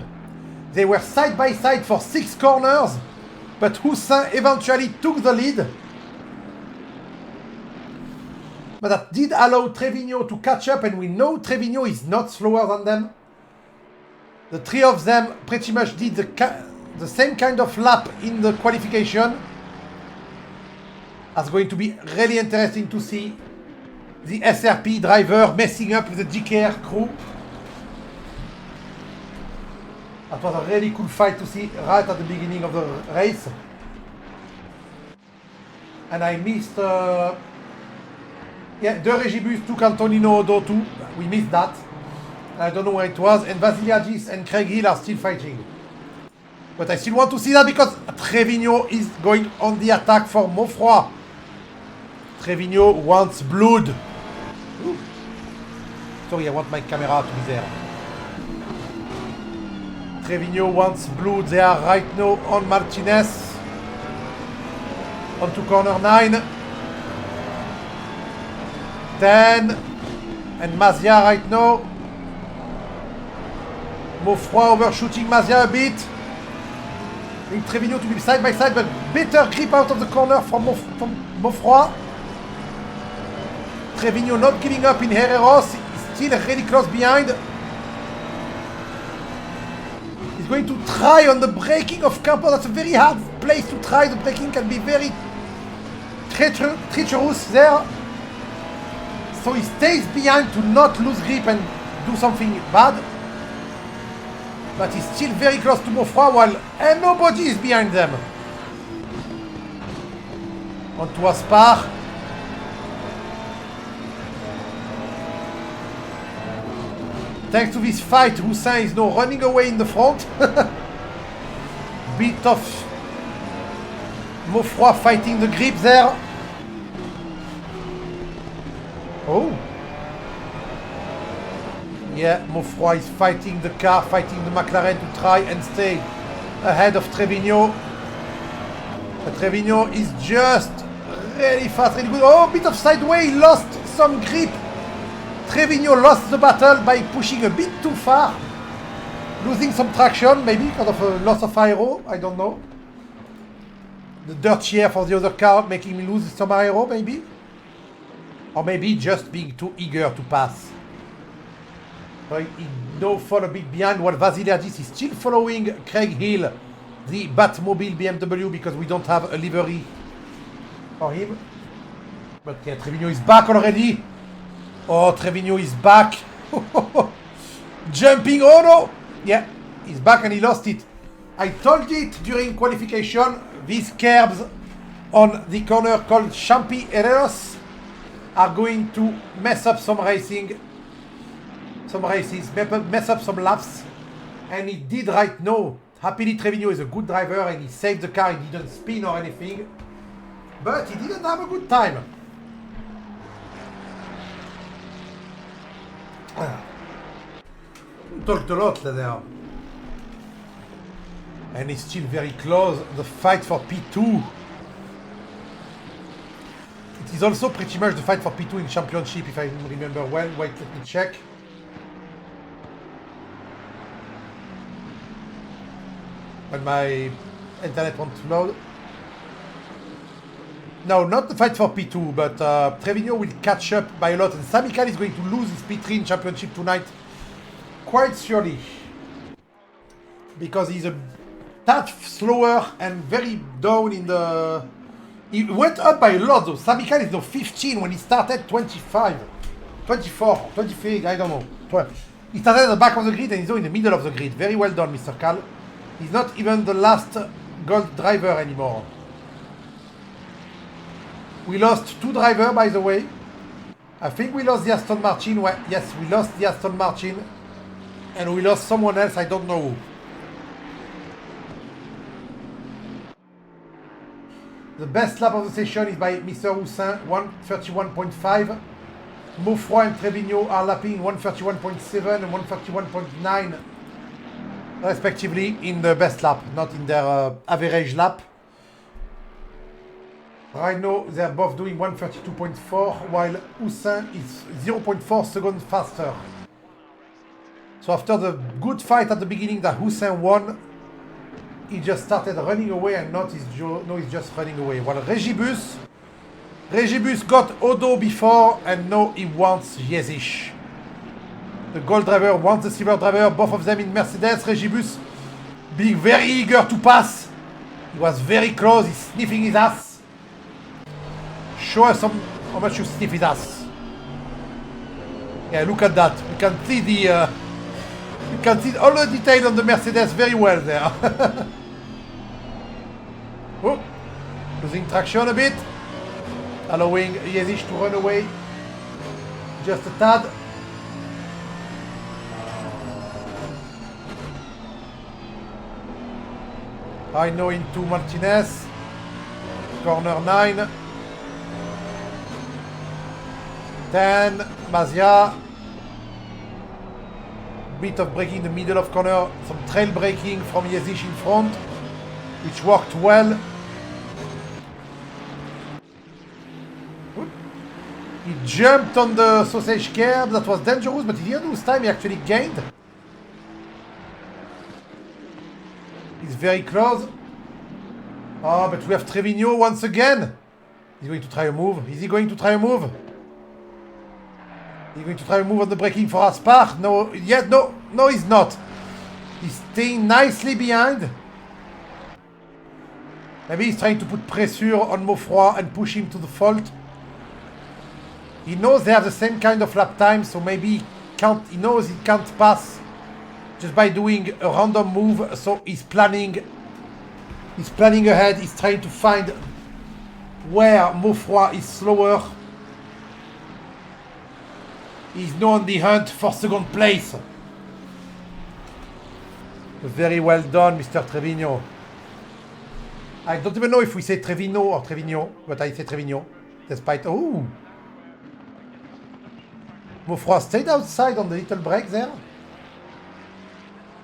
They were side by side for 6 corners, but Houssin eventually took the lead. But that did allow Trevino to catch up, and we know Trevino is not slower than them. The three of them pretty much did the same kind of lap in the qualification. That's going to be really interesting to see the SRP driver messing up with the GKR crew. That was a really cool fight to see right at the beginning of the race. And I missed... De Regibus took Antonino Odo too. We missed that. I don't know where it was. And Vasiliadis and Craig Hill are still fighting. But I still want to see that because Trevino is going on the attack for Maufroy. Trevino wants blood. Ooh. Sorry, I want my camera to be there. Trevino wants blood. They are right now on Martinez. On to corner 9. 10. And Mazia right now. Maufroy overshooting Mazia a bit. I think Trevino to be side by side, but better grip out of the corner from Maufroy. Trevino not giving up in Herreros. He's still really close behind. He's going to try on the braking of Campo. That's a very hard place to try. The braking can be very treacherous there. So he stays behind to not lose grip and do something bad. But he's still very close to Maufroy and nobody is behind them. On to Aspar. Thanks to this fight, Houssin is now running away in the front. Bit of Maufroy fighting the grip there. Oh. Yeah, Maufroy is fighting the car, fighting the McLaren to try and stay ahead of Trevino. But Trevino is just really fast, really good. Oh, bit of sideway, lost some grip. Trevino lost the battle by pushing a bit too far. Losing some traction, maybe because of a loss of aero, I don't know. The dirty air for the other car making me lose some aero, maybe. Or maybe just being too eager to pass. So he now fall a bit behind while Vasiliadis is still following Craig Hill, the Batmobile BMW, because we don't have a livery for him. But yeah, Trevino is back already. Oh, Trevino is back. Jumping, oh no! Yeah, he's back and he lost it. I told it during qualification, these curbs on the corner called Champi Herreros are going to mess up some racing. Some races, mess up some laps, and he did right now. Happily, Trevino is a good driver and he saved the car, he didn't spin or anything, but he didn't have a good time. Talked a lot there. And it's still very close, the fight for P2. It is also pretty much the fight for P2 in championship, if I remember well. Wait, let me check. When my internet wants to load. No, not the fight for P2, but Trevino will catch up by a lot, and Sami Khan is going to lose his P3 in championship tonight quite surely. Because he's a tad slower and very down in the... He went up by a lot though. Samikal is now 15 when he started 25. 24, 23, I don't know. 12. He started at the back of the grid and he's now in the middle of the grid. Very well done, Mr. Cal. He's not even the last gold driver anymore. We lost 2 drivers, by the way. I think we lost the Aston Martin. Well, yes, we lost the Aston Martin. And we lost someone else, I don't know who. The best lap of the session is by Mr. Houssin, 1:31.5. Maufroy and Trevino are lapping 1:31.7 and 1:31.9 respectively in the best lap, not in their average lap. Right now they're both doing 1:32.4 while Houssin is 0.4 seconds faster. So after the good fight at the beginning that Houssin won, he just started running away and now he's just running away. While Regibus got Odo before and now he wants Jezish. The gold driver wants the silver driver, both of them in Mercedes. Regibus being very eager to pass. He was very close, he's sniffing his ass. Show us how much you sniff his ass. Yeah, look at that. We can see the... you can see all the details on the Mercedes very well there. Oh, losing traction a bit. Allowing Jezish to run away just a tad. I know into Martinez. Corner 9. 10. Mazia. Bit of braking in the middle of corner. Some trail braking from Jezish in front, which worked well. He jumped on the sausage curb. That was dangerous, but he didn't lose time. He actually gained. He's very close. Oh, but we have Trevino once again. He's going to try a move. Is he going to try a move? He's going to try a move on the braking for Aspar. No, yet no, he's not. He's staying nicely behind. Maybe he's trying to put pressure on Maufroy and push him to the fault. He knows they have the same kind of lap time, so maybe he knows he can't pass just by doing a random move. So he's planning ahead. He's trying to find where Maufroy is slower. He's now on the hunt for second place. Very well done, Mr. Trevino. I don't even know if we say Trevino or Trevino, but I say Trevino, despite... Oh! Maufroy stayed outside on the little break there.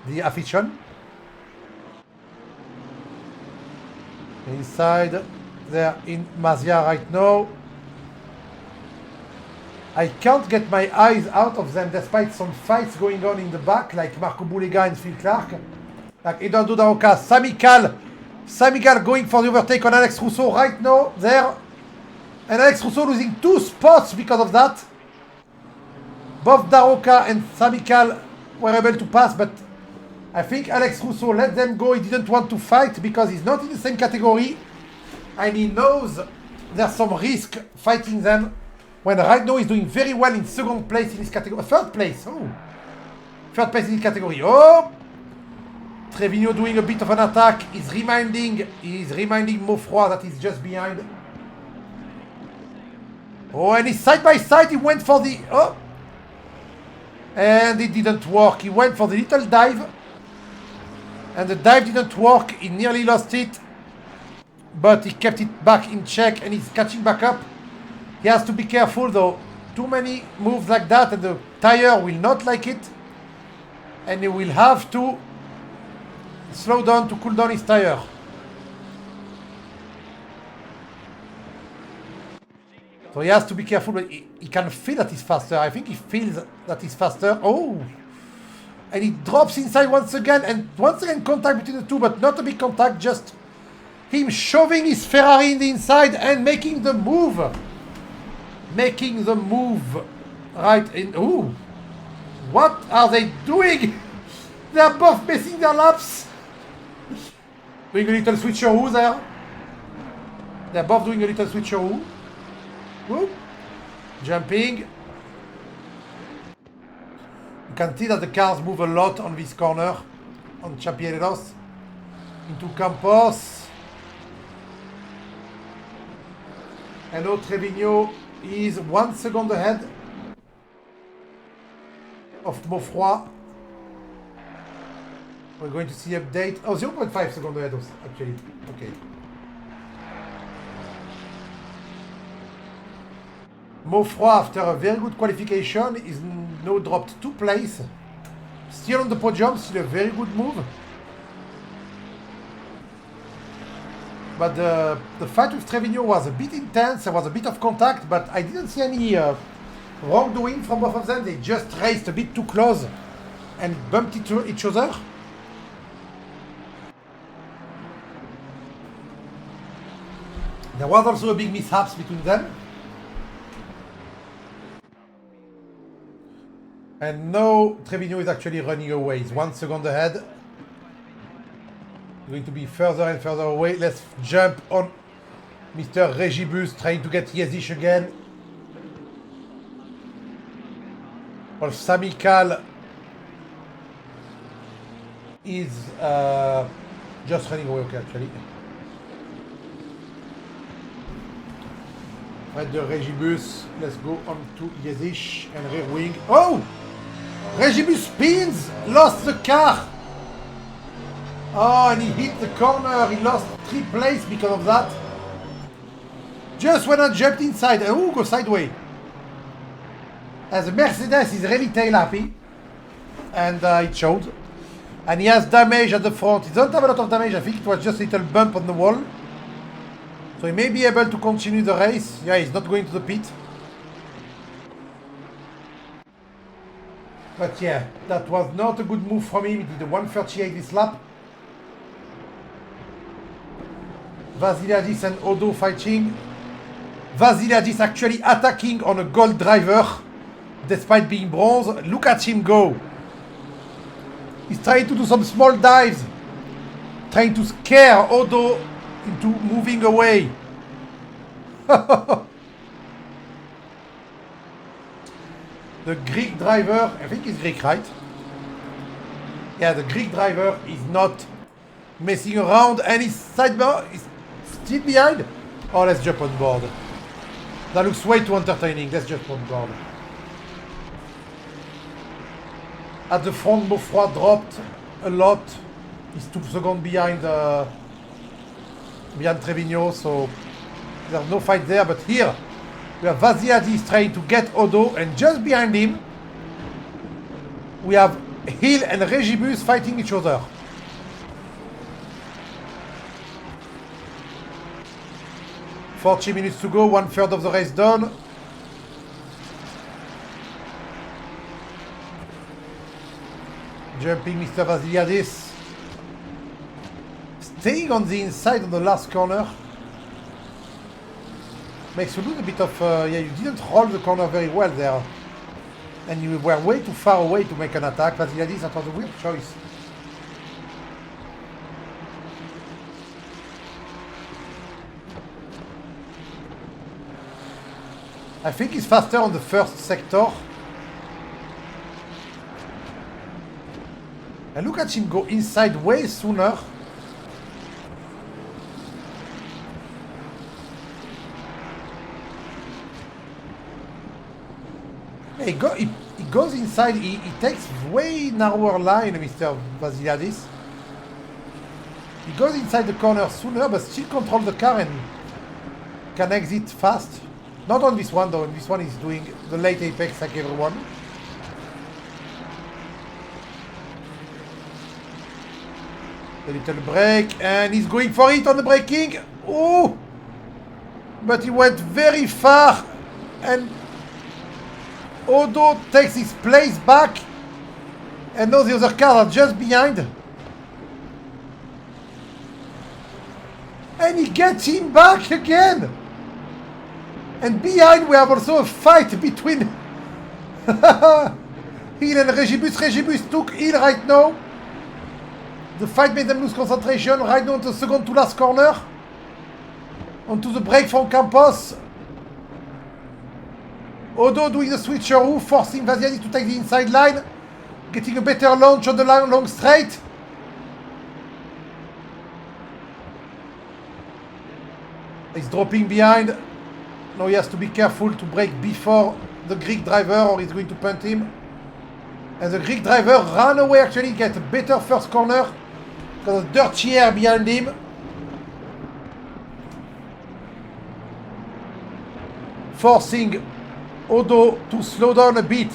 The afition. Inside there in Mazia right now. I can't get my eyes out of them despite some fights going on in the back, like Marco Boulega and Phil Clark. Like Eduardo Daroca, Sami Cal going for the overtake on Alex Rousseau right now, there. And Alex Rousseau losing 2 spots because of that. Both Daroca and Sami Cal were able to pass, but I think Alex Rousseau let them go. He didn't want to fight because he's not in the same category. And he knows there's some risk fighting them. When right now he's doing very well in second place in his category. Third place. Oh. Third place in his category. Oh! Trevino doing a bit of an attack. He's reminding Maufroy that he's just behind. Oh, and he's side by side. He went for the... Oh! And it didn't work. He went for the little dive. And the dive didn't work. He nearly lost it. But he kept it back in check and he's catching back up. He has to be careful though. Too many moves like that and the tire will not like it. And he will have to slow down to cool down his tire. So he has to be careful, but he can feel that he's faster. I think he feels that he's faster. Oh! And he drops inside once again, and once again contact between the two, but not a big contact, just him shoving his Ferrari in the inside and making the move. Making the move right in. Ooh! What are they doing? They are both missing their laps. Doing a little switcheroo there. They're both doing a little switcheroo. Whoop. Jumping. You can see that the cars move a lot on this corner. On Championeros. Into Campos. And now Trevino is 1 second ahead of Maufroy. We're going to see update. Oh, 0.5 seconds ahead of, actually. Okay. Maufroy, after a very good qualification, is now dropped 2 places. Still on the podium, still a very good move. But the fight with Trevino was a bit intense, there was a bit of contact, but I didn't see any wrongdoing from both of them. They just raced a bit too close and bumped into each other. There was also a big mishaps between them. And now Trevino is actually running away. He's 1 second ahead. Going to be further and further away. Let's jump on Mr. Regibus, trying to get Yezish again. Well, Samikal is just running away, okay, actually. Right, the Regibus. Let's go on to Yezish and rear wing. Oh! Regibus spins! Lost the car! Oh, and he hit the corner. He lost 3 places because of that. Just when I jumped inside. Oh, go sideways. As a Mercedes is really tail happy. And it showed. And he has damage at the front. He doesn't have a lot of damage. I think it was just a little bump on the wall. So he may be able to continue the race. Yeah, he's not going to the pit. But yeah, that was not a good move from him. He did a 138 this lap. Vasiliadis and Odo fighting. Vasiliadis actually attacking on a gold driver despite being bronze. Look at him go. He's trying to do some small dives. Trying to scare Odo into moving away. The Greek driver, I think he's Greek, right? Yeah, the Greek driver is not messing around and his sidebar is still behind. Oh, let's jump on board. That looks way too entertaining. Let's jump on board. At the front, Maufroy dropped a lot. He's 2 seconds behind Trevino, so there's no fight there. But here, we have Vasiliadis trying to get Odo, and just behind him, we have Hill and Regibus fighting each other. "40 minutes to go, 1/3 of the race done. Jumping Mr. Vasiliadis. Staying on the inside on the last corner. Makes you lose a bit of... yeah, you didn't roll the corner very well there. And you were way too far away to make an attack. Vasiliadis, that was a weird choice. I think he's faster on the first sector. And look at him go inside way sooner. He goes inside, he takes way narrower line, Mr. Vasiliadis. He goes inside the corner sooner, but still control the car and can exit fast. Not on this one though, this one is doing the late apex like everyone. A little break, and he's going for it on the braking. Oh! But he went very far, and Odo takes his place back, and now the other cars are just behind. And he gets him back again! And behind we have also a fight between Hill and Regibus took Hill right now. The fight made them lose concentration. Right now on the second to last corner. Onto the break from Campos. Odo doing the switcheroo, forcing Vasiadis to take the inside line. Getting a better launch on the long straight. He's dropping behind. Now he has to be careful to brake before the Greek driver or he's going to punt him. And the Greek driver ran away actually, get a better first corner. Got a dirty air behind him. Forcing Odo to slow down a bit.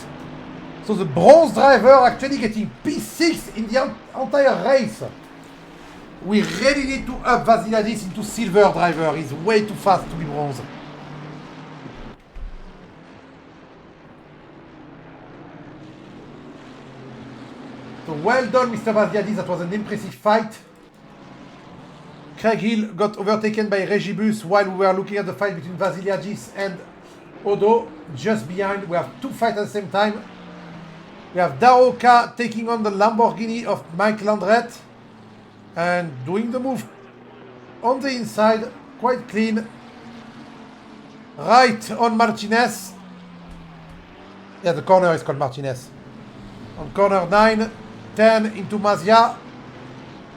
So the bronze driver actually getting P6 in the entire race. We really need to up Vasiladis into silver driver. He's way too fast to be bronze. So well done, Mr. Vasiladis. That was an impressive fight. Craig Hill got overtaken by Regibus while we were looking at the fight between Vasiladis and Odo. Just behind, we have two fights at the same time. We have Daroka taking on the Lamborghini of Mike Landret and doing the move on the inside, quite clean. Right on Martinez. Yeah, the corner is called Martinez. On corner 9, 10 into Mazia.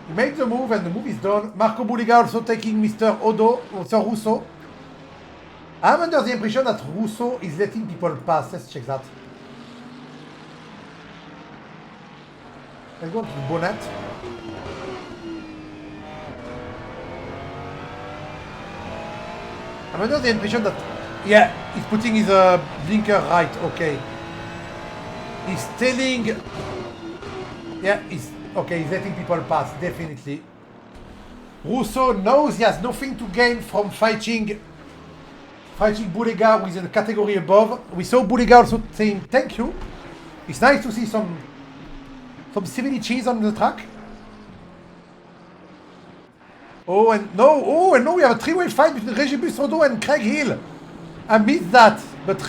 He made the move and the move is done. Marco Buliga also taking Mr. Russo. I'm under the impression that Russo is letting people pass. Let's check that. Let's go to the bonnet. I'm under the impression that, yeah, he's putting his blinker right, okay. He's telling, yeah, he's letting people pass, definitely. Russo knows he has nothing to gain from fighting Bulega with a category above. We saw Bulega also saying thank you. It's nice to see some similitudes on the track. And now we have a three-way fight between Regibus, Odo and Craig Hill. I missed that, but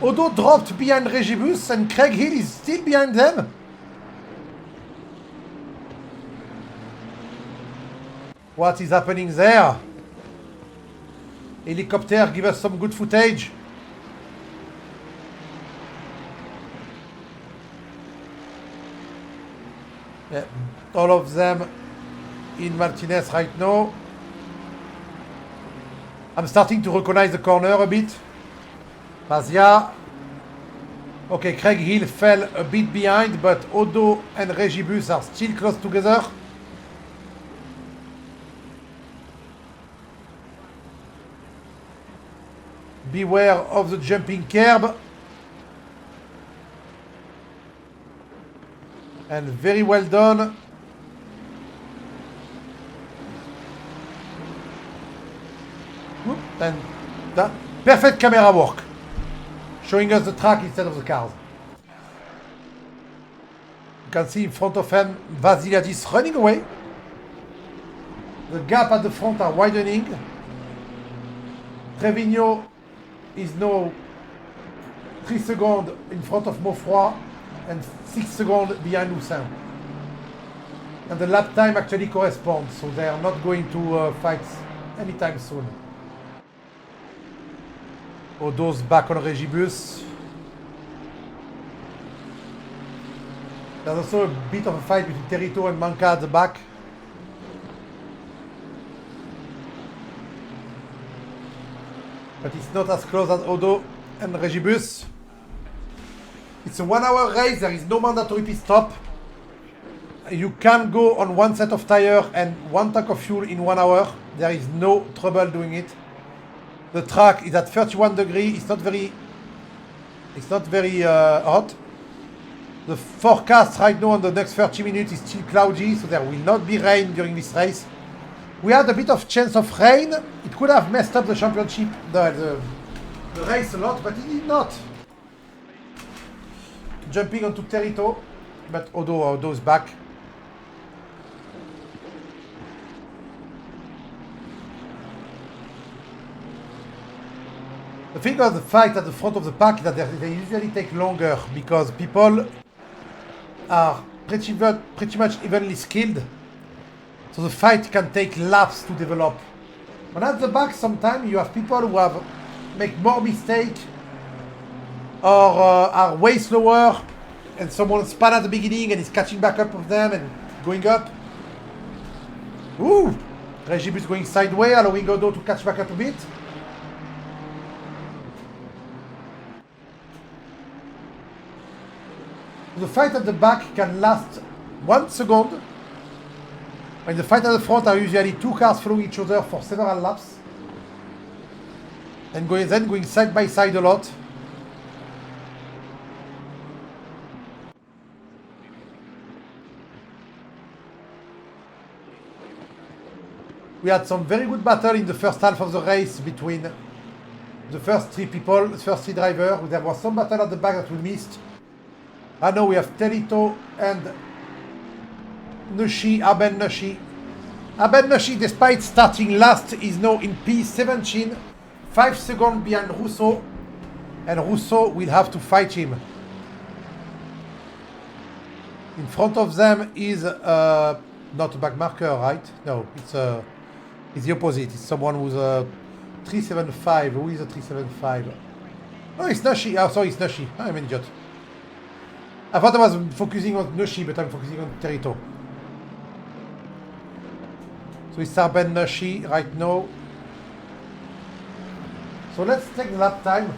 Odo dropped behind Regibus and Craig Hill is still behind them. What is happening there? Helicopter, give us some good footage. Yeah, all of them in Martinez right now. I'm starting to recognize the corner a bit. Mazia. Okay, Craig Hill fell a bit behind, but Odo and Regibus are still close together. Beware of the jumping curb. And very well done. And that perfect camera work. Showing us the track instead of the cars. You can see in front of him Vasiladis running away. The gap at the front are widening. Trevino is now 3 seconds in front of Maufroy and 6 seconds behind Houssin. And the lap time actually corresponds, so they are not going to fight anytime soon. Odo's back on Regibus. There's also a bit of a fight between Terito and Manca at the back. But it's not as close as Odo and Regibus. It's a 1 hour race, there is no mandatory pit stop. You can go on one set of tire and one tank of fuel in 1 hour. There is no trouble doing it. The track is at 31 degrees, it's not very hot. The forecast right now on the next 30 minutes is still cloudy, so there will not be rain during this race. We had a bit of chance of rain. It could have messed up the championship, the race a lot, but it did not. Jumping onto Terito, but Odo's back. The thing of the fight at the front of the pack is that they usually take longer because people are pretty much evenly skilled. So the fight can take laps to develop. But at the back, sometimes you have people who make more mistakes or are way slower, and someone span at the beginning and is catching back up with them and going up. Ooh! Regibus going sideways, allowing Odo to catch back up a bit. The fight at the back can last 1 second. When the fight at the front are usually 2 cars following each other for several laps. And then going side by side a lot. We had some very good battle in the first half of the race between the first 3 people, the first 3 drivers. There was some battle at the back that we missed. I know we have Terito and Nushi, Aben Nushi. Aben Nushi, despite starting last, is now in P17, 5 seconds behind Russo, and Russo will have to fight him. In front of them is not a back marker, right? No, it's the opposite. It's someone who's a 375. Who is a 375? Oh, it's Nushi. Oh, sorry, it's Nushi. I'm an idiot. I thought I was focusing on Nushi, but I'm focusing on Terito. So it's Arben Nushi right now. So let's take the lap time.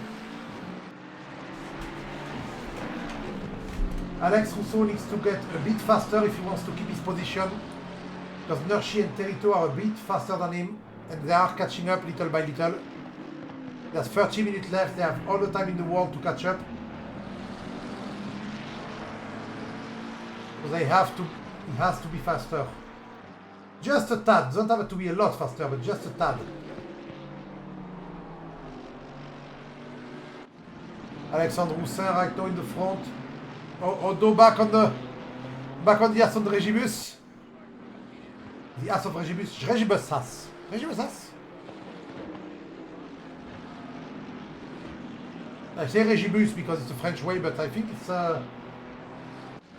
Alex Rousseau needs to get a bit faster if he wants to keep his position. Because Nushi and Terito are a bit faster than him. And they are catching up little by little. There's 30 minutes left. They have all the time in the world to catch up. So he has to be faster. Just a tad. Doesn't have to be a lot faster, but just a tad. Alexandre Roussin right now in the front. Odo back on the ass of Regibus. The ass of Regibus. Regibus ass. Regibus ass. I say Regibus because it's a French way, but I think it's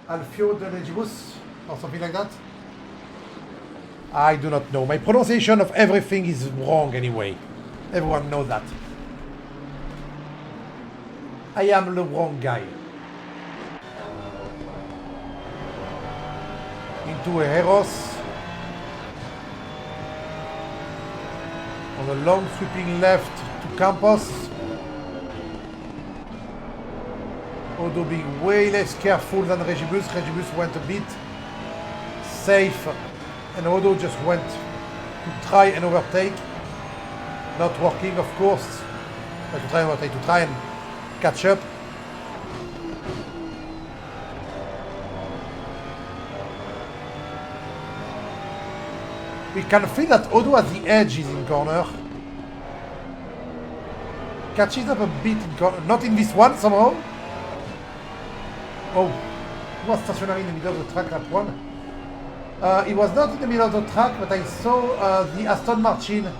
Alfio de Regibus or something like that. I do not know. My pronunciation of everything is wrong anyway. Everyone knows that. I am the wrong guy. Into a Heros. On a long sweeping left to Campos. Odo being way less careful than Regibus. Regibus went a bit safe. And Odo just went to try and overtake. Not working, of course. But to try and overtake, to try and catch up. We can feel that Odo at the edge is in corner. Catches up a bit in corner. Not in this one somehow. Oh, he was stationary in the middle of the track lap 1. He was not in the middle of the track, but I saw the Aston Martin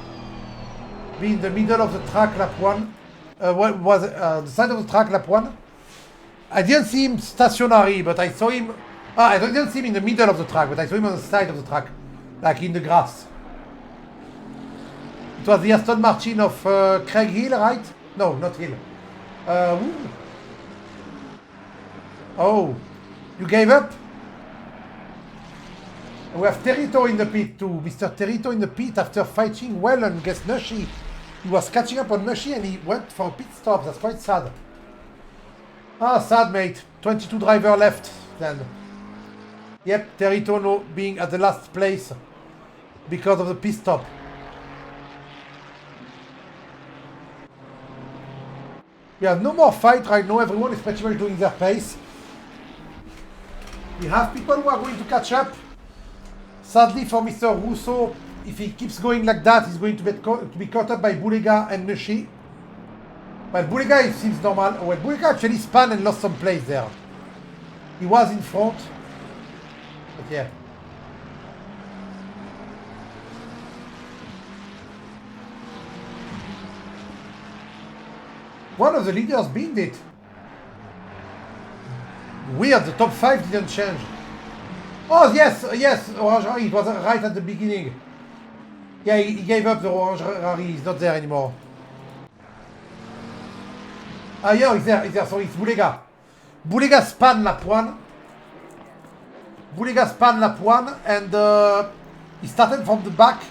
be in the middle of the track lap 1. What was the side of the track lap 1? I didn't see him stationary, but I saw him. I didn't see him in the middle of the track, but I saw him on the side of the track, like in the grass. It was the Aston Martin of Craig Hill, right? No, not Hill. Oh, you gave up? We have Terito in the pit too. Mr. Terito in the pit after fighting well against Nushi. He was catching up on Nushi and he went for a pit stop. That's quite sad. Ah, sad, mate. 22 driver left then. Yep, Terito no being at the last place because of the pit stop. We have no more fight right now. Everyone is pretty much doing their pace. We have people who are going to catch up. Sadly for Mr. Russo, if he keeps going like that, he's going to be caught up by Bulega and Nushi. Well, Bulega seems normal. Well, Bulega actually spun and lost some place there. He was in front. But yeah. One of the leaders binned it. Weird, the top 5 didn't change. Oh, yes, yes, Orange Rari, it was right at the beginning. Yeah, he gave up the Orange Rari, he's not there anymore. Ah, yeah, he's there, sorry, it's Boulega. Boulega span lap 1. Boulega span lap 1, and he started from the back.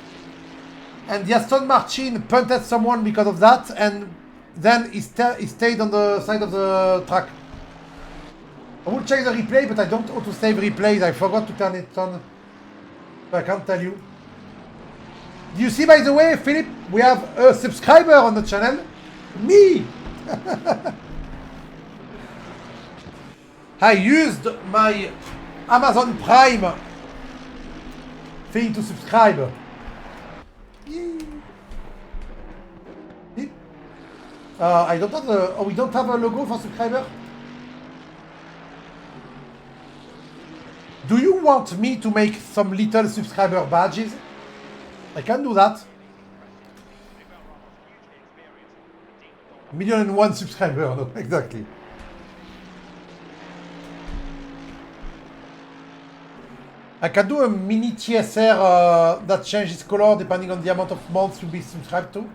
And the Aston Martin punted someone because of that, and then he stayed on the side of the track. I will check the replay, but I don't auto-save replays. I forgot to turn it on. So I can't tell you. Do you see, by the way, Philip, we have a subscriber on the channel? Me! I used my Amazon Prime thing to subscribe. I don't have a... Oh, we don't have a logo for subscriber? Do you want me to make some little subscriber badges? I can do that. 1,000,001 subscribers, no, exactly. I can do a mini TSR that changes color depending on the amount of months you be subscribed to.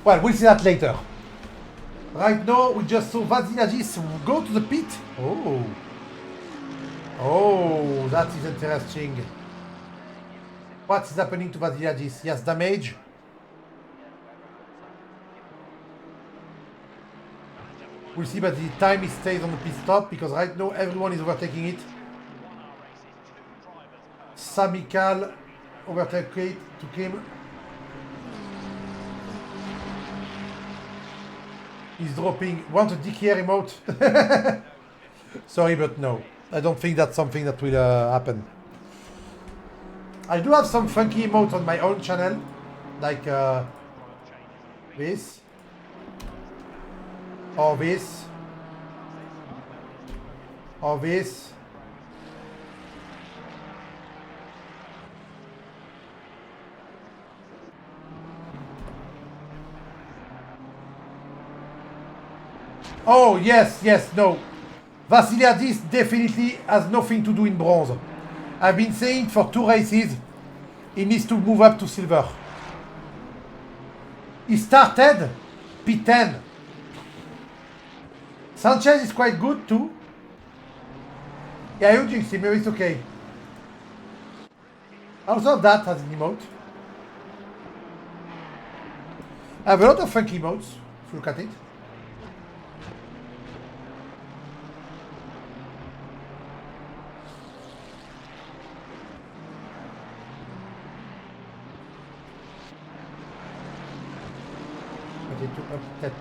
Well, we'll see that later. Right now, we just saw Vasilakis go to the pit. Oh. Oh, that is interesting. What is happening to Vasilakis? He has damage. We'll see by the time he stays on the pit stop, because right now everyone is overtaking it. Samikal overtake it, took him. He's dropping. Want a DKR remote? Sorry, but no. I don't think that's something that will happen. I do have some funky emotes on my own channel. Like this. Or this. Or this. Oh, yes, yes, no. Vasilakis definitely has nothing to do in bronze. I've been saying for 2 races, he needs to move up to silver. He started P10. Sanchez is quite good too. Yeah, you jinxed him, maybe it's okay. I also have that as an emote. I have a lot of funky emotes, if you look at it.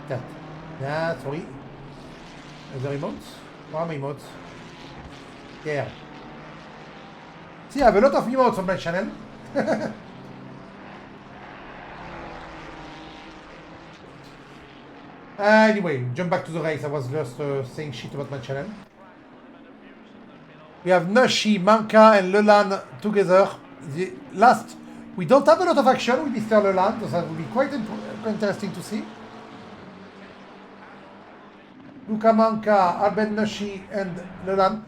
That. Yeah, sorry. The remotes? Where are my emotes? Yeah. See, I have a lot of emotes on my channel. Anyway, jump back to the race. I was just saying shit about my channel. We have Nushi, Manka, and Leland together. The last. We don't have a lot of action with Mr. Leland, so that will be quite interesting to see. Luca Manka, Alben Nushi, and Leland.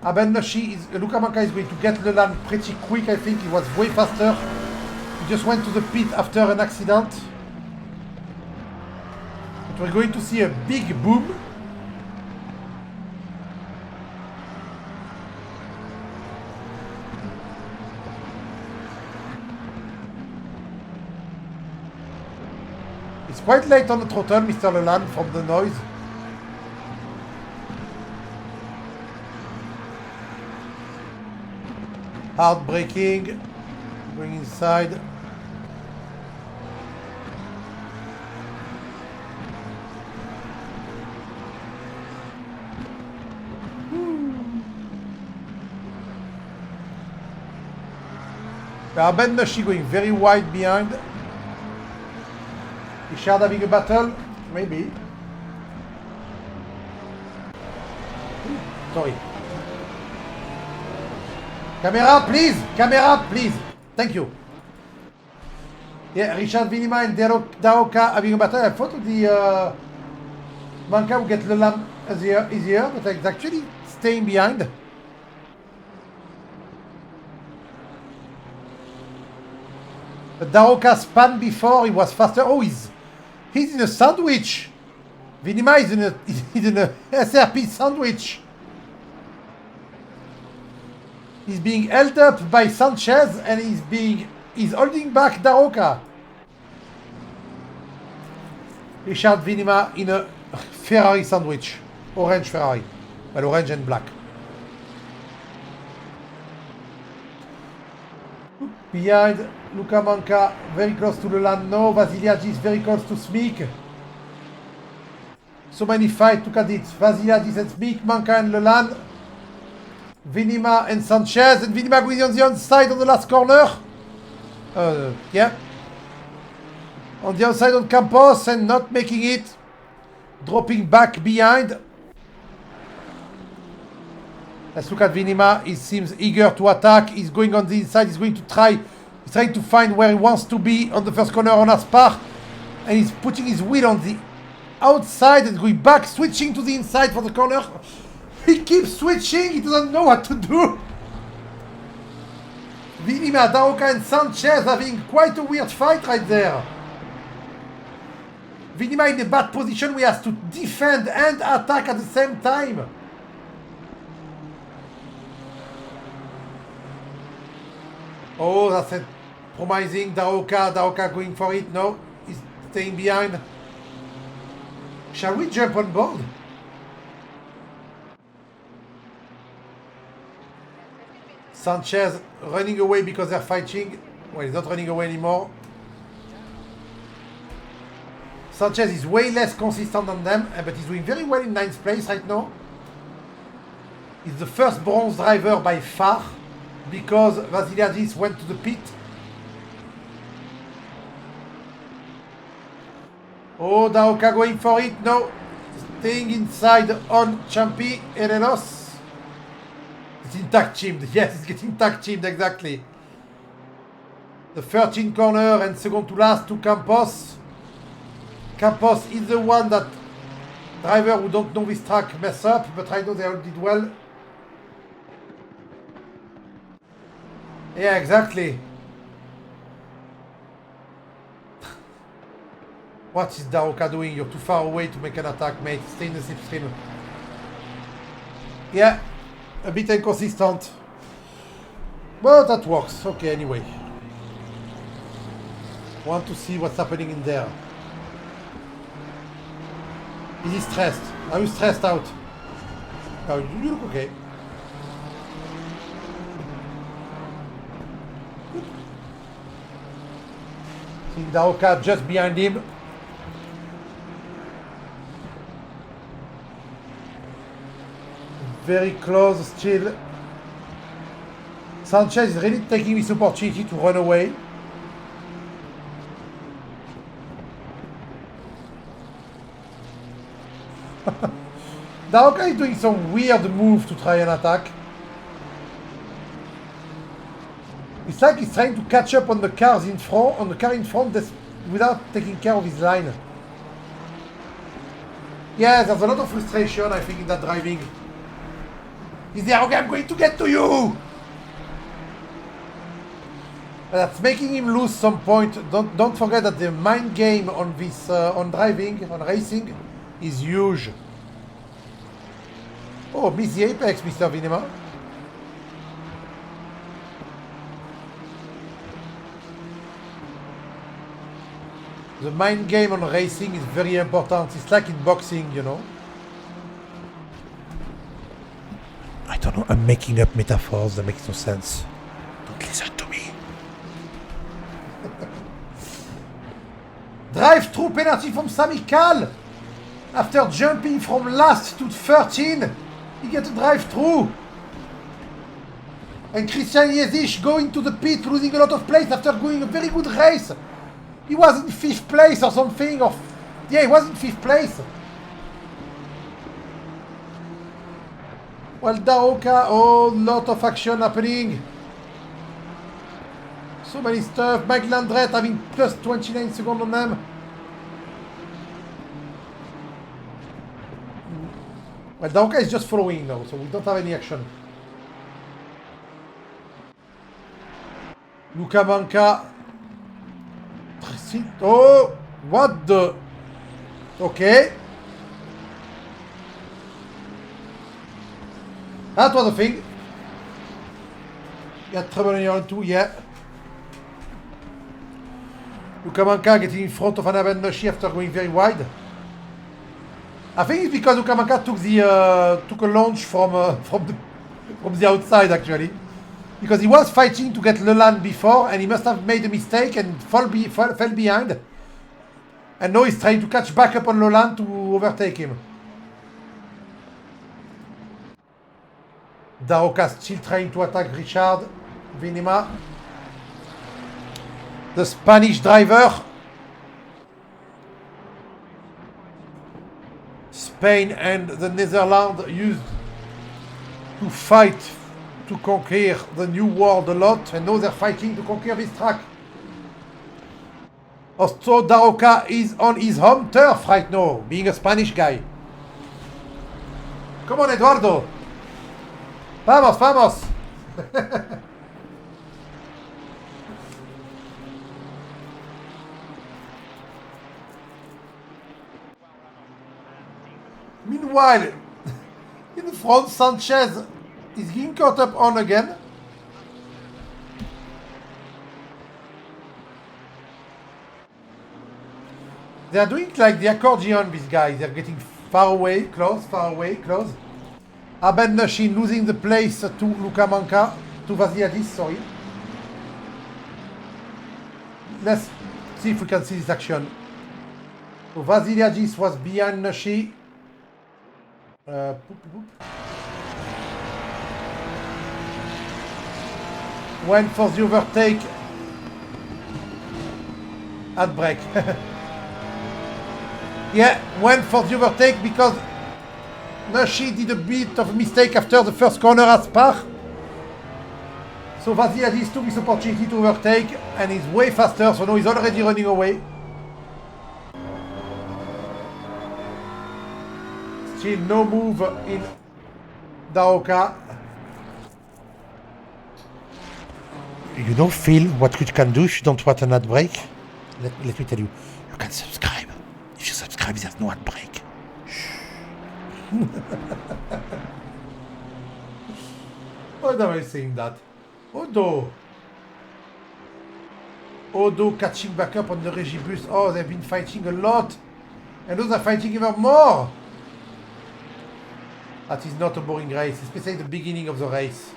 Luca Manka is going to get Leland pretty quick, I think. He was way faster. He just went to the pit after an accident. But we're going to see a big boom. It's quite late on the throttle, Mr. Leland, from the noise. Hard braking, going inside. Ben Nushi going very wide behind. Richard having a battle? Maybe. Sorry. Camera, please! Camera, please! Thank you. Yeah, Richard Vinima and Daoka having a battle. I thought the Manka would get Lelam easier, but it's actually staying behind. But Daoka spun before, he was faster. Oh, he's in a sandwich. Vinima is in a SRP sandwich. He's being held up by Sanchez and he's holding back Daoka. Richard Vinima in a Ferrari sandwich. Orange Ferrari. Well, orange and black. Behind, Luka Manka very close to Leland. No, Vasiliadis very close to Smeek. So many fights, look at it. Vasiliadis and Smeek, Manka and Leland. Vinima and Sanchez. And Vinima going on the outside on the last corner. Yeah. On the outside on Campos and not making it. Dropping back behind. Let's look at Vinima. He seems eager to attack. He's going on the inside. He's going to try. He's trying to find where he wants to be on the first corner on Aspar. And he's putting his wheel on the outside and going back, switching to the inside for the corner. He keeps switching. He doesn't know what to do. Vinima, Daoka and Sanchez having quite a weird fight right there. Vinima in a bad position where he has to defend and attack at the same time. Oh, that's it. Promising Daoka. Daoka going for it. No, he's staying behind. Shall we jump on board? Sanchez running away because they're fighting. Well, he's not running away anymore. Sanchez is way less consistent than them, but he's doing very well in 9th place right now. He's the first bronze driver by far because Vasiliadis went to the pit. Oh, Daoka going for it. No. Staying inside on Champi Elenos. It's in tag teamed. Yes, it's getting tag teamed, exactly. The 13th corner and second to last to Campos. Campos is the one that driver who don't know this track mess up, but I know they all did well. Yeah, exactly. What is Daoka doing? You're too far away to make an attack, mate. Stay in the slipstream. Yeah, a bit inconsistent. But that works. Okay, anyway. Want to see what's happening in there. Is he stressed? Are you stressed out? Oh, you look okay. See Daoka just behind him. Very close still. Sanchez is really taking this opportunity to run away. Daoka is doing some weird move to try and attack. It's like he's trying to catch up on the cars in front, on the car in front, without taking care of his line. Yeah, there's a lot of frustration, I think, in that driving. He's there, okay, I'm going to get to you! That's making him lose some point. Don't forget that the mind game on this, on driving, on racing, is huge. Oh, miss the apex, Mr. Vinima. The mind game on racing is very important. It's like in boxing, you know. I don't know, I'm making up metaphors that make no sense. Don't listen to me. Drive-through penalty from Sami Kal. After jumping from last to 13, he gets a drive-through. And Christian Jezic going to the pit, losing a lot of place after going a very good race. He was in 5th place or something, or... Yeah, he was in 5th place. Well, Daoka, oh, lot of action happening. So many stuff. Mike Landret having plus 29 seconds on them. Well, Daoka is just following now, so we don't have any action. Luca Manca. Oh, what the? Okay. That was a thing. You had trouble in your own too, yeah. Luca Manca getting in front of Anaben Noshi after going very wide. I think it's because Luca Manca took a launch from the outside actually. Because he was fighting to get Leland before and he must have made a mistake and fell behind. And now he's trying to catch back up on Leland to overtake him. Daoka still trying to attack Richard Venema. The Spanish driver. Spain and the Netherlands used to fight to conquer the New World a lot, and now they're fighting to conquer this track. Also, Daoka is on his home turf right now, being a Spanish guy. Come on, Eduardo. Vamos, vamos. Meanwhile, in front, Sanchez is getting caught up on again. They are doing like the accordion, these guys. They're getting far away, close, far away, close. Aben Nashin losing the place to Luca Manca, to Vasiladis, sorry. Let's see if we can see this action. So Vasiladis was behind Nashi. Went for the overtake at break. Yeah, went for the overtake because Nashi did a bit of a mistake after the first corner at Spa. So Vasiladis took this opportunity to overtake and he's way faster, so now he's already running away. Still no move in Daoka. You don't feel what you can do if you don't want an ad break? Let me tell you, you can subscribe. If you subscribe, there's no ad break. Why am I saying that? Odo catching back up on the Regibus. Oh, they've been fighting a lot. And those are fighting even more. That is not a boring race, especially the beginning of the race.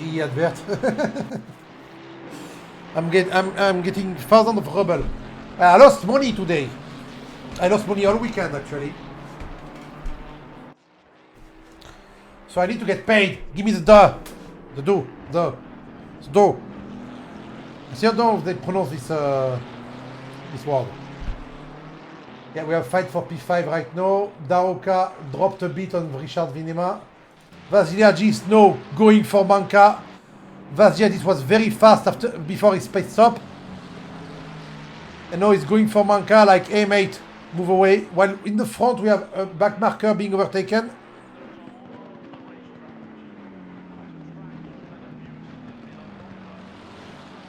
E-advert. I'm getting thousands of ruble. I lost money today. I lost money all weekend actually. So I need to get paid. Give me the dough. The dough. The dough. I don't know if they pronounce this word. Yeah, we have fight for P5 right now. Daoka dropped a bit on Richard Venema. Vasiladis now going for Manca. Vasiladis was very fast before his pit stop. And now he's going for Manca like, hey mate, move away. While in the front we have a back marker being overtaken.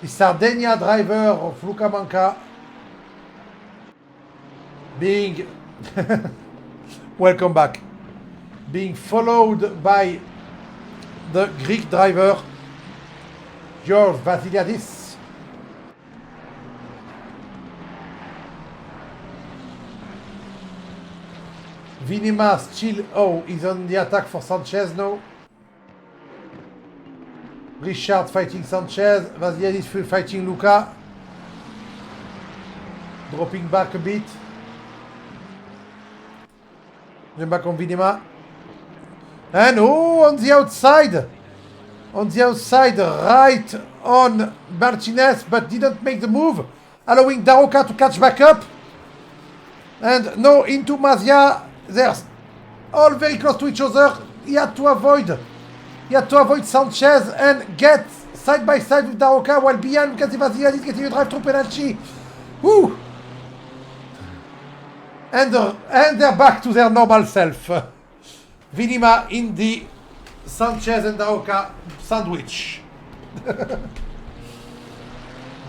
The Sardinia driver of Luca Manca being welcome back, being followed by the Greek driver George Vasiladis. Venema still is on the attack for Sanchez now. Richard fighting Sanchez, Vasiladis fighting Luca. Dropping back a bit. Then back on Venema. And on the outside! On the outside, right on Martinez, but didn't make the move. Allowing Daoka to catch back up. And now into Mazia. They're all very close to each other. He had to avoid Sanchez and get side by side with Daroca, while behind we can see Vasilidis getting a drive-through penalty. Woo! And they're back to their normal self. Vinima in the Sanchez and Daroca sandwich.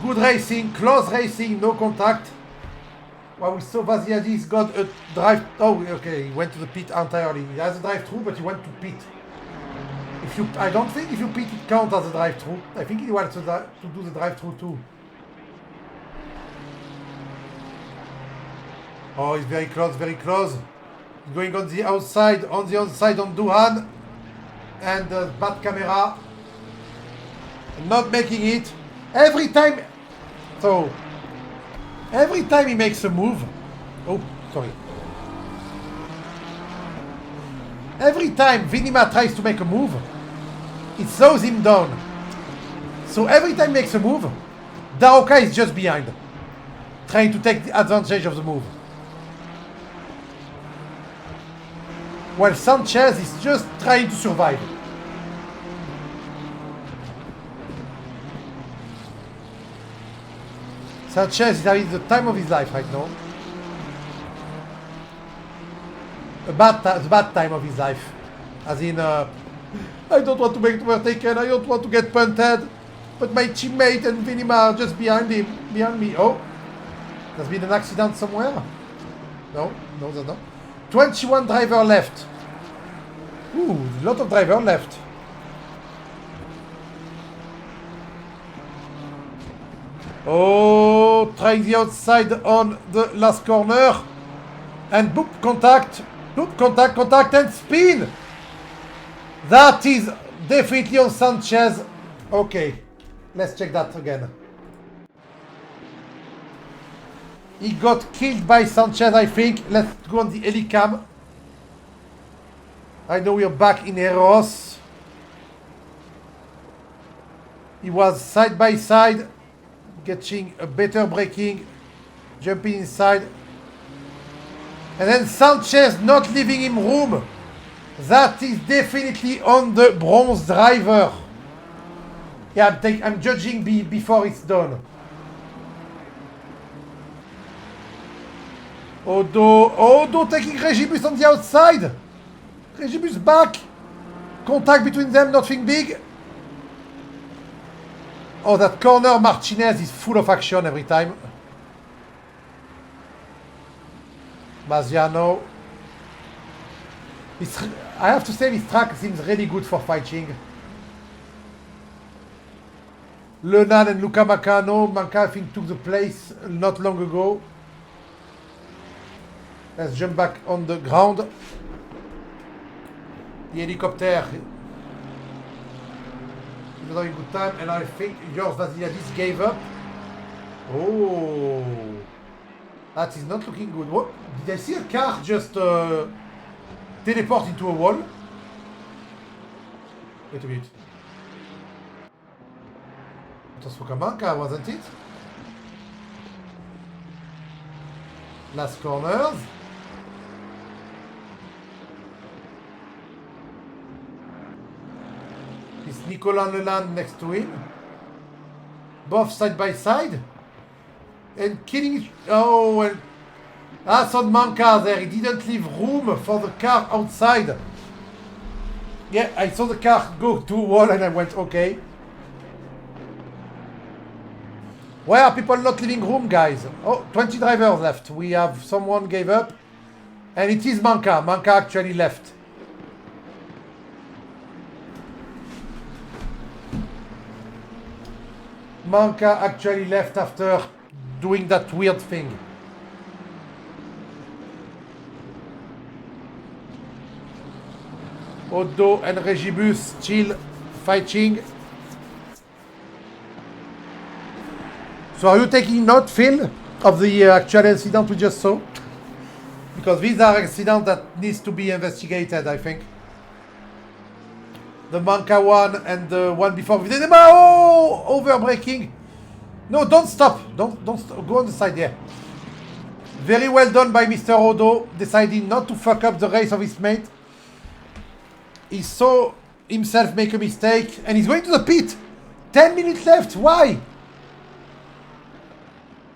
Good racing, close racing, no contact. Well, we saw Vasilidis got a drive. Oh, okay, he went to the pit entirely. He has a drive-through, but he went to pit. I don't think if you pit it counts as a drive-through. I think he wants to do the drive-through too. Oh, he's very close, very close. He's going on the outside on Duhan. And the bad camera. Not making it. Every time he makes a move. Oh, sorry. Every time Vinima tries to make a move, it slows him down. So every time he makes a move, Daroca is just behind, trying to take the advantage of the move. While Sanchez is just trying to survive. Sanchez is having the time of his life right now. The bad time of his life. As in, I don't want to make it overtaken, I don't want to get punted. But my teammate and Vinima are just behind me. Oh, there's been an accident somewhere? No, there's not. 21 driver left. Ooh, a lot of driver left. Oh, trying the outside on the last corner. And boop, contact. Boop, contact and spin. That is definitely on Sanchez. Okay, let's check that again. He got killed by Sanchez, I think. Let's go on the helicam. I know we're back in Eros. He was side by side, getting a better braking, jumping inside. And then Sanchez not leaving him room. That is definitely on the bronze driver. Yeah, I'm judging before it's done. Odo taking Regibus on the outside. Regibus back. Contact between them, nothing big. Oh, that corner Martinez is full of action every time. Maziano. I have to say this track seems really good for fighting. Lenan and Luca Macano. Manca, I think, took the place not long ago. Let's jump back on the ground. The helicopter is having a good time, and I think George Vasilidis gave up. Oh, that is not looking good. What? Did I see a car just teleport into a wall? Wait a minute. It was Fukamanka, wasn't it? Last corners. It's Nicolas Leland next to him. Both side by side. And killing each... Oh, and that's on Manca there. He didn't leave room for the car outside. Yeah, I saw the car go to a wall and I went, okay. Why are people not leaving room, guys? Oh, 20 drivers left. We have someone gave up. And it is Manca. Manca actually left. Manca actually left after doing that weird thing. Odo and Regibus still fighting. So are you taking note, Phil, of the actual incident we just saw? Because these are incidents that needs to be investigated, I think. The Manca one and the one before. Oh, over braking. No, don't stop. Don't stop. Go on the side there. Very well done by Mr. Odo, deciding not to fuck up the race of his mate. He saw himself make a mistake and he's going to the pit. 10 minutes left. Why?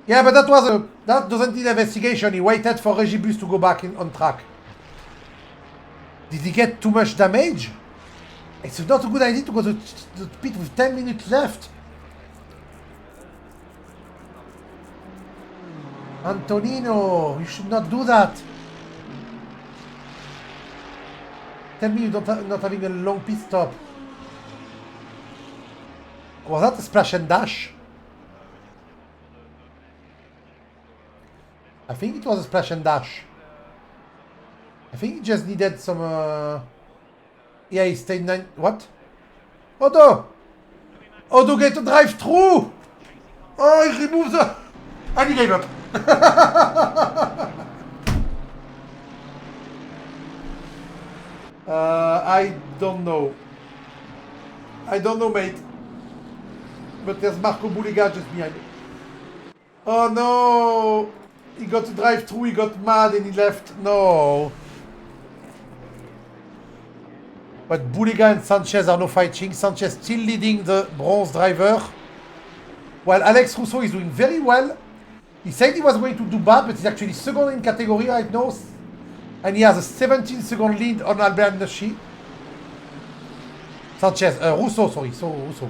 Yeah, but that doesn't need investigation. He waited for Regibus to go back on track. Did he get too much damage? It's not a good idea to go to the pit with 10 minutes left. Antonino, you should not do that. Tell me you're not having a long pit stop. Was that a splash and dash? I think it was a splash and dash. I think he just needed some... Yeah, he stayed 9... What? Odo! Odo get to drive through! Oh, he removes the... And he gave up. I don't know. I don't know, mate. But there's Marco Bulega just behind me. Oh no! He got to drive through, he got mad and he left. No. But Bulega and Sanchez are no fighting. Sanchez still leading the bronze driver. While Alex Rousseau is doing very well. He said he was going to do bad, but he's actually second in category right now. And he has a 17-second lead on Albert Nashi. Sanchez, Rousseau, sorry. So Rousseau.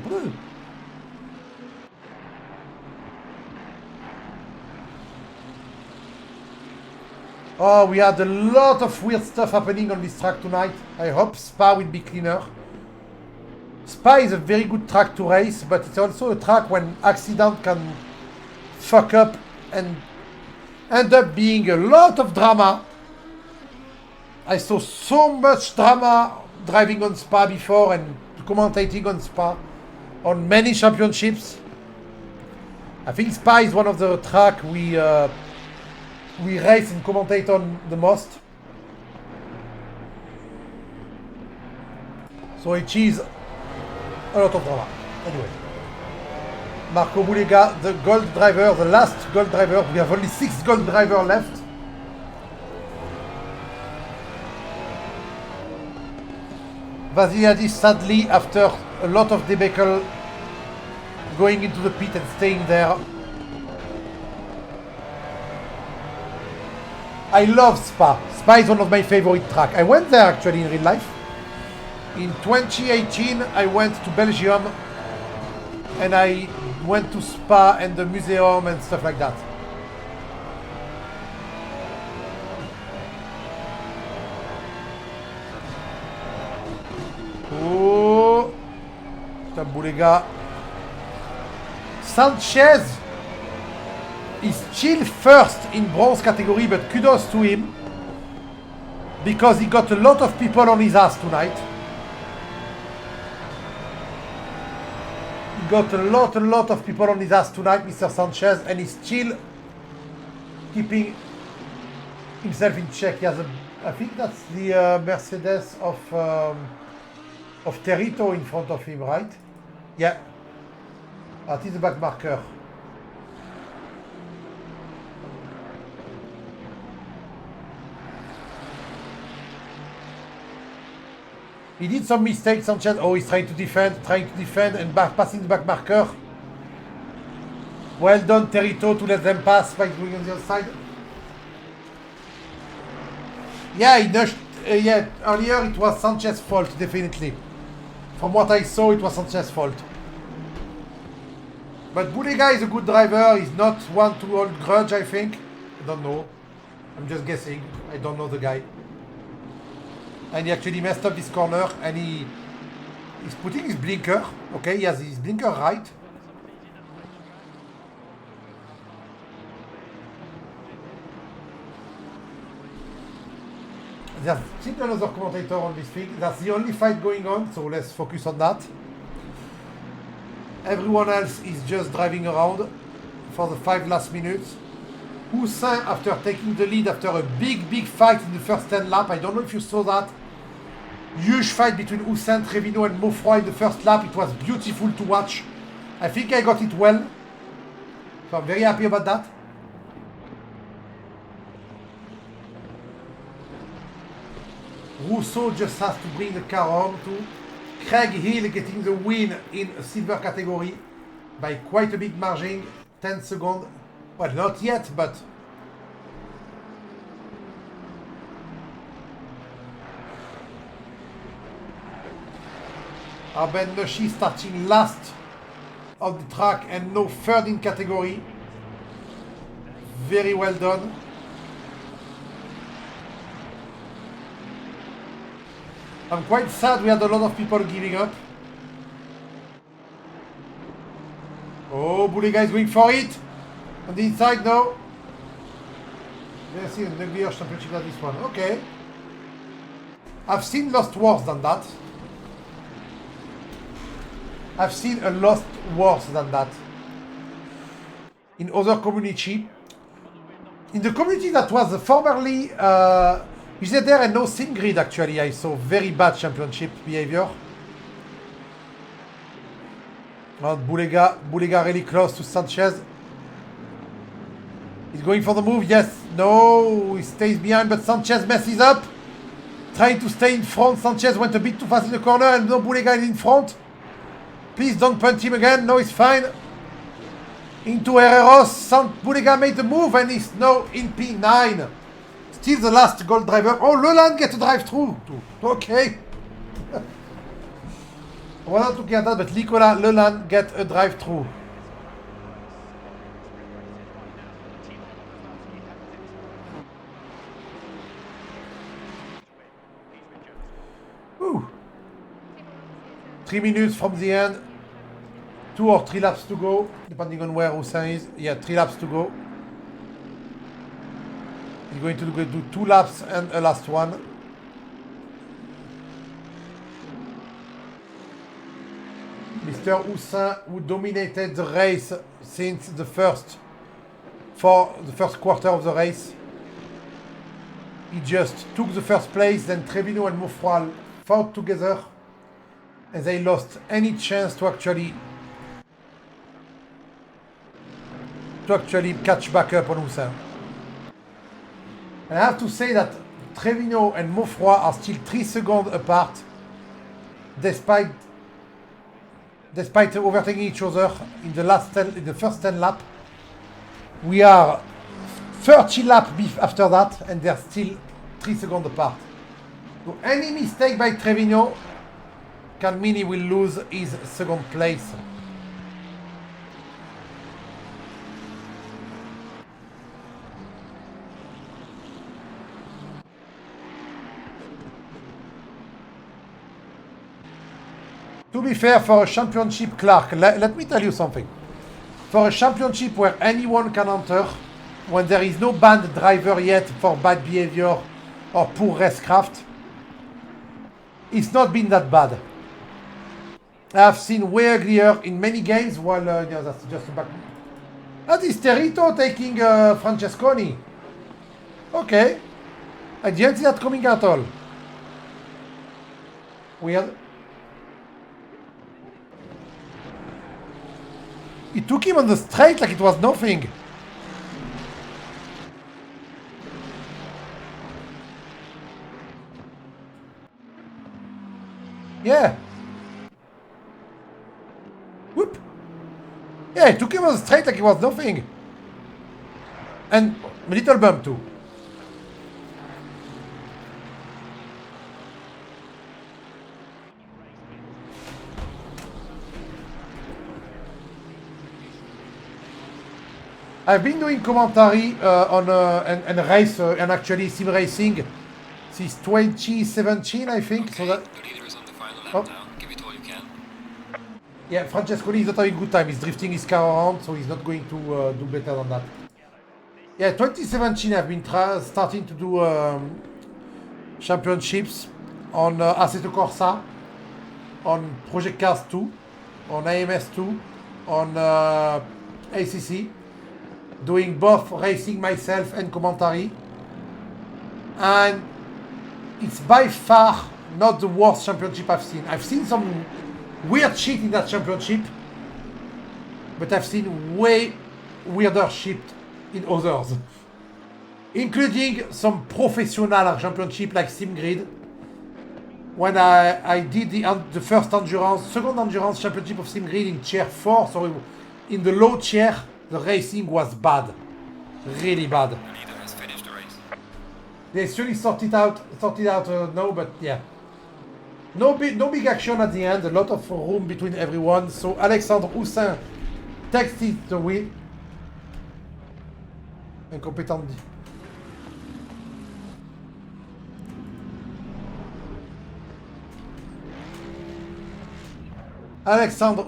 Oh, we had a lot of weird stuff happening on this track tonight. I hope Spa will be cleaner. Spa is a very good track to race, but it's also a track when accident can fuck up and end up being a lot of drama. I saw so much drama driving on Spa before and commentating on Spa on many championships. I think Spa is one of the tracks we race and commentate on the most. So it is a lot of drama. Anyway. Marco Bulega, the gold driver, the last gold driver. We have only 6 gold drivers left. Vasiliadis, sadly, after a lot of debacle, going into the pit and staying there. I love Spa. Spa is one of my favorite tracks. I went there actually in real life. In 2018, I went to Belgium and I went to Spa and the museum and stuff like that. Oh, Bulega. Sanchez is still first in bronze category, but kudos to him because he got a lot of people on his ass tonight. He got a lot of people on his ass tonight, Mr. Sanchez, and he's still keeping himself in check. He has a, I think that's the Mercedes of Terito in front of him, right? Yeah. That is the back marker. He did some mistakes, Sanchez. Oh, he's trying to defend and passing the back marker. Well done, Terito, to let them pass by going on the other side. Yeah, he nudged, yeah, earlier it was Sanchez's fault, definitely. From what I saw, it was Sanchez's fault. But Bulega is a good driver. He's not one to hold grudge, I think. I don't know. I'm just guessing. I don't know the guy. And he actually messed up this corner and he's putting his blinker. Okay, he has his blinker right. There's still another commentator on this thing. That's the only fight going on, so let's focus on that. Everyone else is just driving around for the 5 last minutes. Houssin, after taking the lead after a big fight in the first 10 laps. I don't know if you saw that. Huge fight between Houssin, Trevino and Maufroy in the first lap. It was beautiful to watch. I think I got it well. So I'm very happy about that. Russo just has to bring the car home too. Craig Hill getting the win in a silver category by quite a big margin, 10 seconds. Well, not yet, but Arben Nushi starting last of the track and no third in category. Very well done. I'm quite sad we had a lot of people giving up. Oh, Boulega is going for it. On the inside, no. Let's see, the Beer Championship at this one. Okay. I've seen lost worse than that. I've seen a lot worse than that. In other community. In the community that was formerly GT3 and no sim grid, actually, I saw very bad championship behavior. And Boulega really close to Sanchez. He's going for the move, yes, no, he stays behind, but Sanchez messes up. Trying to stay in front, Sanchez went a bit too fast in the corner and no, Boulega is in front. Please don't punt him again, no, he's fine. Into Herreros, Boulega made the move and he's now in P9. Still the last gold driver. Oh, Leland get a drive through. Okay. I wanted to get that, but Nicolas Leland get a drive through. Ooh. 3 minutes from the end. 2 or 3 laps to go, depending on where Hussein is. Yeah, 3 laps to go. He's going to do 2 laps and a last one. Mr. Hussein, who dominated the race since the first quarter of the race. He just took the first place, then Trevino and Moufroal fought together, and they lost any chance to actually catch back up on Hussein. And I have to say that Trevino and Moufroal are still 3 seconds apart, despite overtaking each other in the first 10 laps. We are 30 laps after that, and they're still 3 seconds apart. So any mistake by Trevino can mean he will lose his second place. To be fair, for a championship, Clark, let me tell you something. For a championship where anyone can enter, when there is no banned driver yet for bad behavior or poor racecraft, it's not been that bad. I've seen way uglier in many games, while, yeah, that's just a back. That is Terito taking Francesconi. Okay. I didn't see that coming at all. Weird. He took him on the straight like it was nothing. Yeah. Whoop. Yeah, he took him on the straight like it was nothing. And a little bump too. I've been doing commentary on and race and actually sim racing since 2017, I think. So that. The leader is on the final lap now. Give it all you can. Yeah, Francesconi is not having a good time. He's drifting his car around, so he's not going to do better than that. Yeah, 2017 I've been starting to do championships on Assetto Corsa, on Project Cars 2, on AMS 2, on ACC. Doing both racing myself and commentary, and it's by far not the worst championship I've seen. I've seen some weird shit in that championship, but I've seen way weirder shit in others, including some professional championship like SimGrid when I did the first endurance, second endurance championship of Sim Grid in tier 4, so in the low tier, the racing was bad. Really bad. Leader has finished the race. They slowly sorted out now, but yeah. No big action at the end, a lot of room between everyone. So Alexandre Houssin takes the win. Incompétent. Alexandre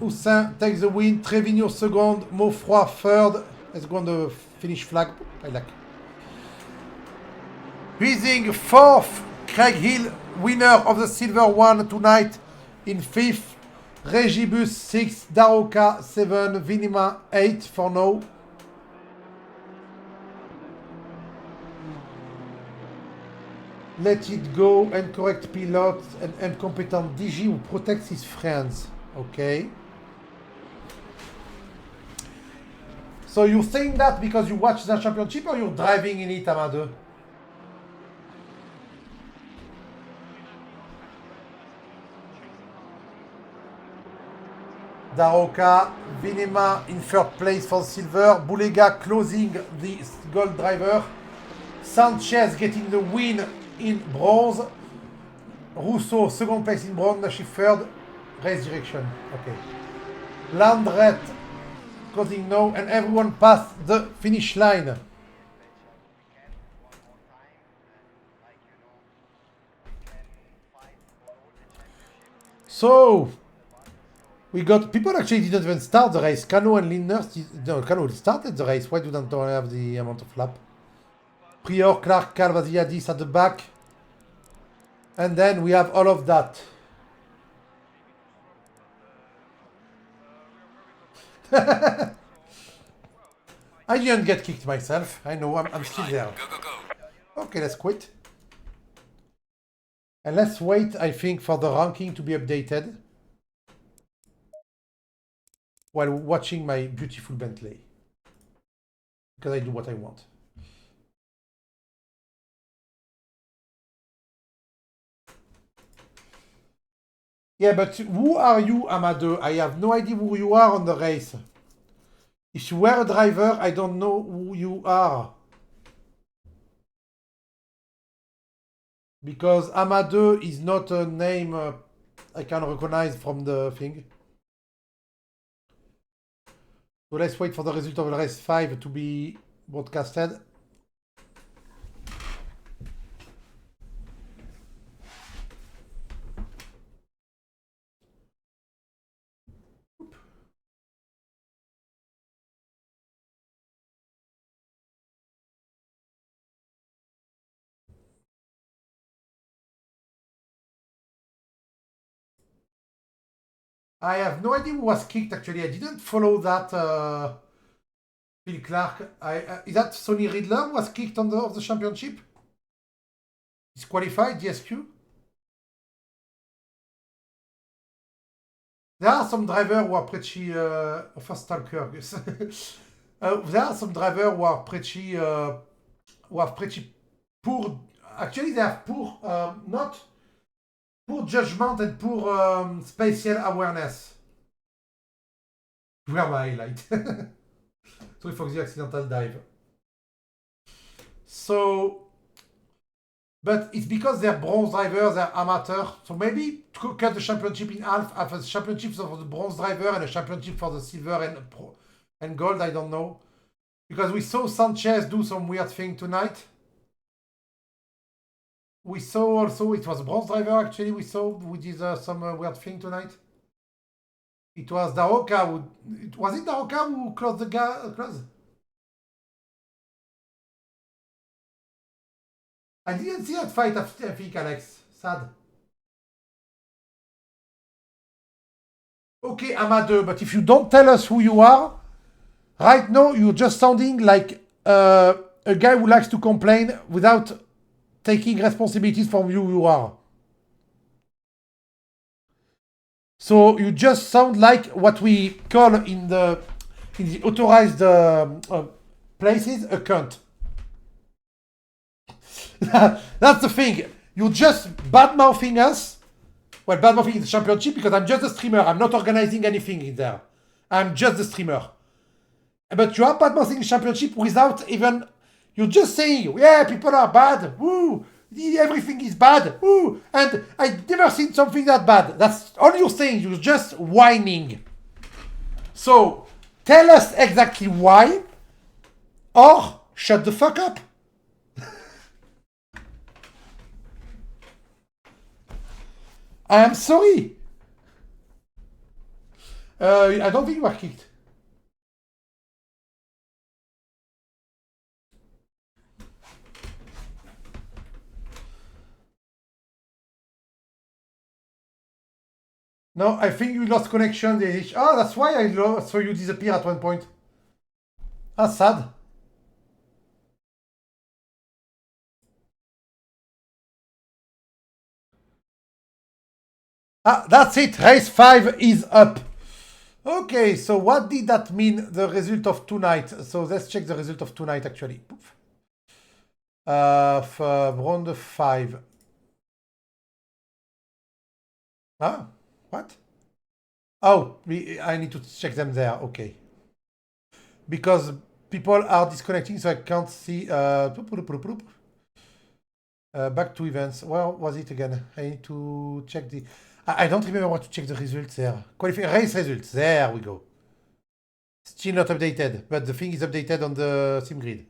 Houssin takes the win. Trevino second. Maufroy third. Let's go on the finish flag. I like. Huizing fourth. Craig Hill, winner of the silver one tonight in fifth. Regibus 6, Daroka 7, Vinima 8 for now. Let it go, incorrect pilot, and incompetent DG who protects his friends. Okay. So you're saying that because you watch the championship or you're driving in it, Amadou? Daroka, Vinema in third place for silver. Bulega closing the gold driver. Sanchez getting the win in bronze. Rousseau second place in bronze. Nashi third. Race direction. Okay. Landret closing now, and everyone passed the finish line. So we got people actually didn't even start the race. Cano and Lindner, no, Cano started the race. Why do they don't have the amount of lap? Prior, Clark, Calvasiadis at the back. And then we have all of that. I didn't get kicked myself. I know, I'm still there. Go. Okay, let's quit. And let's wait, I think, for the ranking to be updated while watching my beautiful Bentley. Because I do what I want. Yeah, but who are you, Amadou? I have no idea who you are on the race. If you were a driver, I don't know who you are. Because Amadou is not a name I can recognize from the thing. So let's wait for the result of race 5 to be broadcasted. I have no idea who was kicked actually. I didn't follow that. Phil Clark. Is that Sonny Riddler who was kicked on of the championship? Disqualified, DSQ. There are some drivers who are pretty first stalker. There are some drivers who are pretty poor. Actually, they have poor not poor judgment and poor spatial awareness. Where my highlight? Sorry for the accidental dive. So, but it's because they're bronze drivers, they're amateur. So maybe to cut the championship in half, have a championship for the bronze driver and a championship for the silver and gold. I don't know, because we saw Sanchez do some weird thing tonight. We saw also it was a bronze driver actually. We saw we did some weird thing tonight. It was Daroka who... Was it Daroka who closed the close? I didn't see that fight, I think, Alex. Sad. Okay, Amadou, but if you don't tell us who you are, right now you're just sounding like a guy who likes to complain without taking responsibilities from who you are. So you just sound like what we call in the authorized places a cunt. That's the thing. You're just bad-mouthing us. Well, bad-mouthing the championship because I'm just a streamer. I'm not organizing anything in there. I'm just the streamer. But you are bad-mouthing the championship without even... You're just saying, yeah, people are bad. Woo! Everything is bad. Woo! And I've never seen something that bad. That's all you're saying. You're just whining. So, tell us exactly why. Or, shut the fuck up. I am sorry. I don't think you are kicked. No, I think you lost connection. Oh, that's why I saw you disappear at one point. That's sad. Ah, that's it. Race 5 is up. Okay, so what did that mean, the result of tonight? So let's check the result of tonight, actually. For round 5. Ah, what? Oh, I need to check them there. Okay. Because people are disconnecting, so I can't see. Back to events. Where was it again? I need to check the... I don't remember what to check the results there. Race results. There we go. Still not updated, but the thing is updated on the sim grid.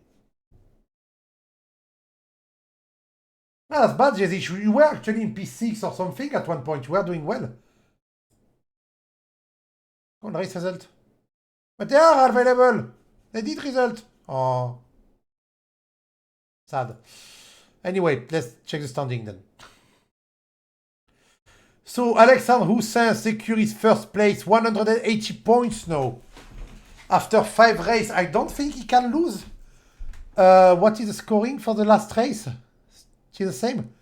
Ah, that's bad, Jesse. You were actually in P6 or something at one point. You were doing well. On race result. But they are available. They did result. Oh. Sad. Anyway, let's check the standing then. So Alexandre Houssin secures first place, 180 points now. After 5 races, I don't think he can lose. What is the scoring for the last race? Still the same?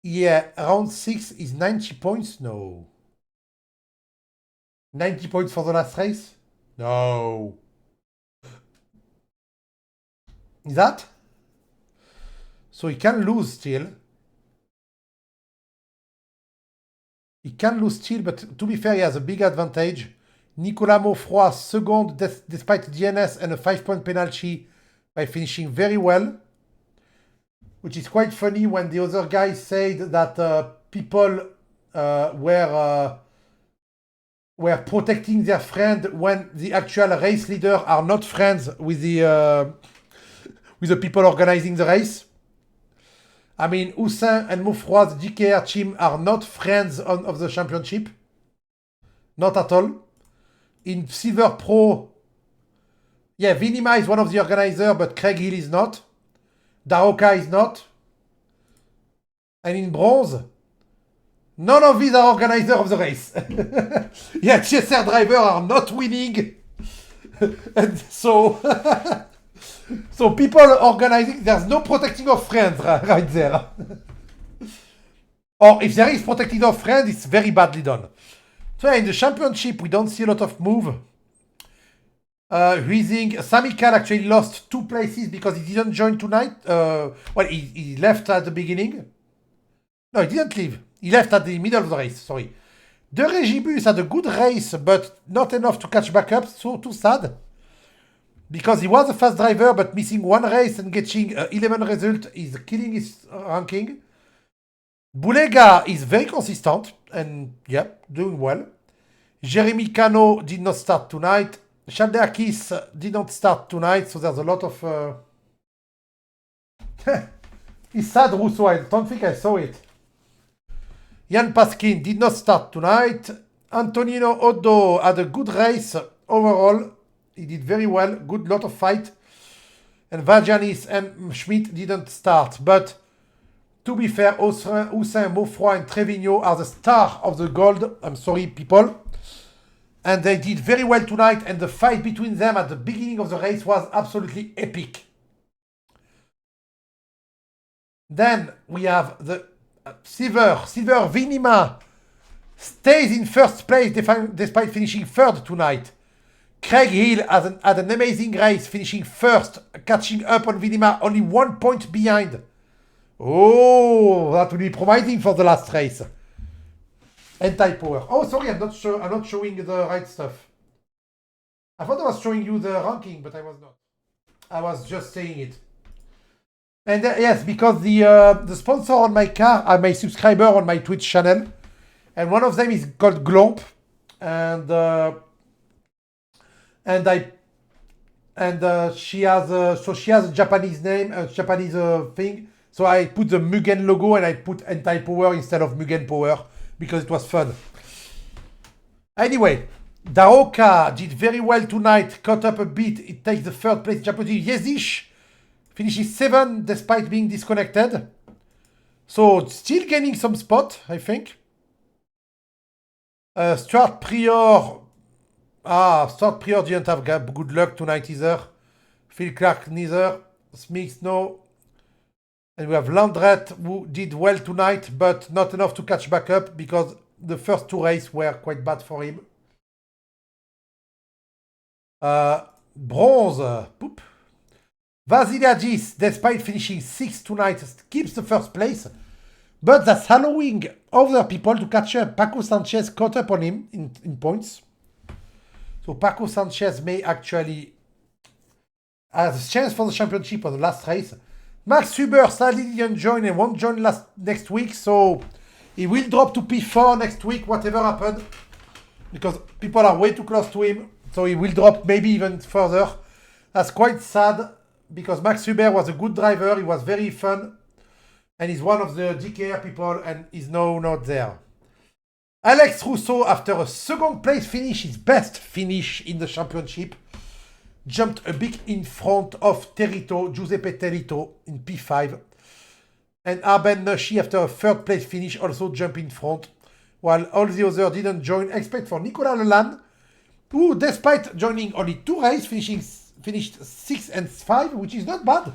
Yeah, round 6 is 90 points now. 90 points for the last race? No. Is that? So he can lose still. He can lose still, but to be fair, he has a big advantage. Nicolas Maufroy, second, despite DNS and a 5-point penalty by finishing very well. Which is quite funny when the other guy said that people were protecting their friend when the actual race leader are not friends with the people organizing the race. I mean, Houssin and Maufroy's DKR team are not friends of the championship. Not at all. In Silver Pro, yeah, Vinima is one of the organizers, but Craig Hill is not. Daroka is not. And in Bronze, none of these are organizers of the race. Yeah, TSR drivers are not winning. And so... So people organizing, there's no protecting of friends right there. Or if there is protecting of friends, it's very badly done. So in the championship, we don't see a lot of move. Huizing, Samikal actually lost 2 places because he didn't join tonight. Well, he left at the beginning. No, he didn't leave. He left at the middle of the race, sorry. De Regibus had a good race, but not enough to catch back up, so too sad. Because he was a fast driver, but missing 1 race and getting 11 result is killing his ranking. Boulega is very consistent and, yeah, doing well. Jeremy Cano did not start tonight. Shaldeakis did not start tonight, so there's a lot of... It's sad, Rousseau. I don't think I saw it. Jan Paskin did not start tonight. Antonino Oddo had a good race overall. He did very well, good lot of fight. And Vagianis and Schmidt didn't start. But to be fair, Houssin, Maufroy and Trevino are the star of the gold. I'm sorry, people. And they did very well tonight. And the fight between them at the beginning of the race was absolutely epic. Then we have the Silver Vinima stays in first place despite finishing 3rd tonight. Craig Hill had an amazing race, finishing 1st, catching up on Vinima, only 1 point behind. Oh, that will be promising for the last race. Anti-power. Oh, sorry, I'm not showing the right stuff. I thought I was showing you the ranking, but I was not. I was just saying it. And yes, because the sponsor on my car are my subscriber on my Twitch channel, and one of them is called Glomp, and she has a Japanese name, a Japanese thing. So I put the Mugen logo and I put anti-power instead of Mugen power because it was fun. Anyway, Daoka did very well tonight, caught up a bit. It takes the third place championship. Yezish finishes 7 despite being disconnected. So still gaining some spot, I think. Stuart Prior. Stuart Prior didn't have good luck tonight either. Phil Clark neither. Smith no. And we have Landret who did well tonight, but not enough to catch back up because the first 2 races were quite bad for him. Bronze. Poop. Vasiliadis, despite finishing 6th tonight, keeps the first place. But that's allowing other people to catch up. Paco Sanchez caught up on him in points. So Paco Sanchez may actually have a chance for the championship on the last race. Max Huber sadly didn't join and won't join next week. So he will drop to P4 next week, whatever happened. Because people are way too close to him. So he will drop maybe even further. That's quite sad. Because Max Huber was a good driver, he was very fun, and he's one of the DKR people, and is now not there. Alex Rousseau, after a second place finish, his best finish in the championship, jumped a bit in front of Giuseppe Terito in P5. And Arben Nushi, after a third place finish, also jumped in front, while all the others didn't join, except for Nicolas Leland, who, despite joining only 2 races, finished 6 and 5, which is not bad.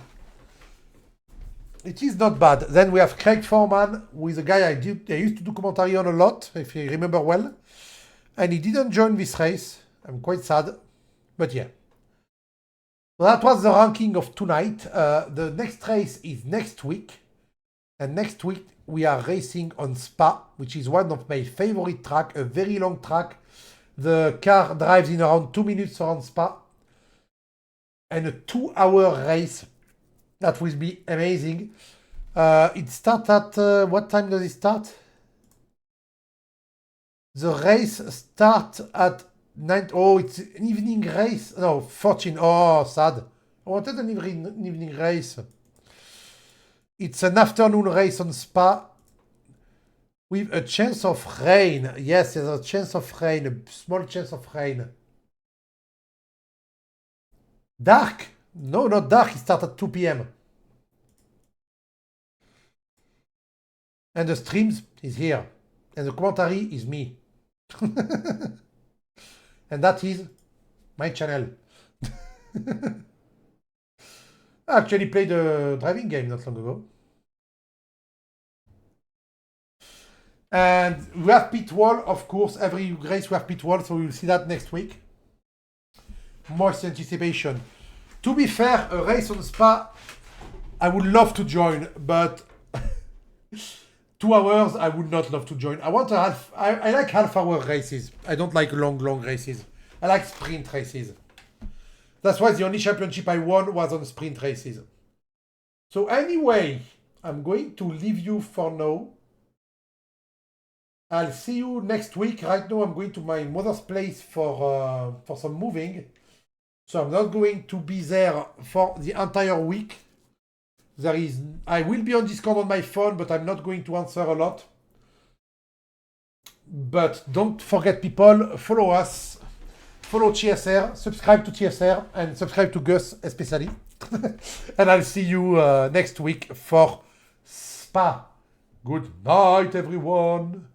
It is not bad. Then we have Craig Foreman, who is a guy I used to do commentary on a lot, if you remember well. And he didn't join this race. I'm quite sad. But yeah. So that was the ranking of tonight. The next race is next week. And next week we are racing on Spa, which is one of my favorite tracks, a very long track. The car drives in around 2 minutes around Spa. And a 2-hour race. That will be amazing. It starts at... what time does it start? The race starts at 9... Oh, it's an evening race. No, 14. Oh, sad. I wanted an evening race. It's an afternoon race on Spa. With a chance of rain. Yes, there's a chance of rain. A small chance of rain. Dark? No, not dark. It starts at 2 p.m. And the streams is here. And the commentary is me. And that is my channel. I actually played a driving game not long ago. And we have pit wall, of course. Every race we have pit wall, so we'll see that next week. More anticipation. To be fair, a race on Spa, I would love to join, but 2 hours, I would not love to join. I want I like half-hour races. I don't like long races. I like sprint races. That's why the only championship I won was on sprint races. So anyway, I'm going to leave you for now. I'll see you next week. Right now, I'm going to my mother's place for some moving. So I'm not going to be there for the entire week. I will be on Discord on my phone, but I'm not going to answer a lot. But don't forget, people, follow us. Follow TSR, subscribe to TSR, and subscribe to Gus especially. And I'll see you next week for Spa. Good night, everyone.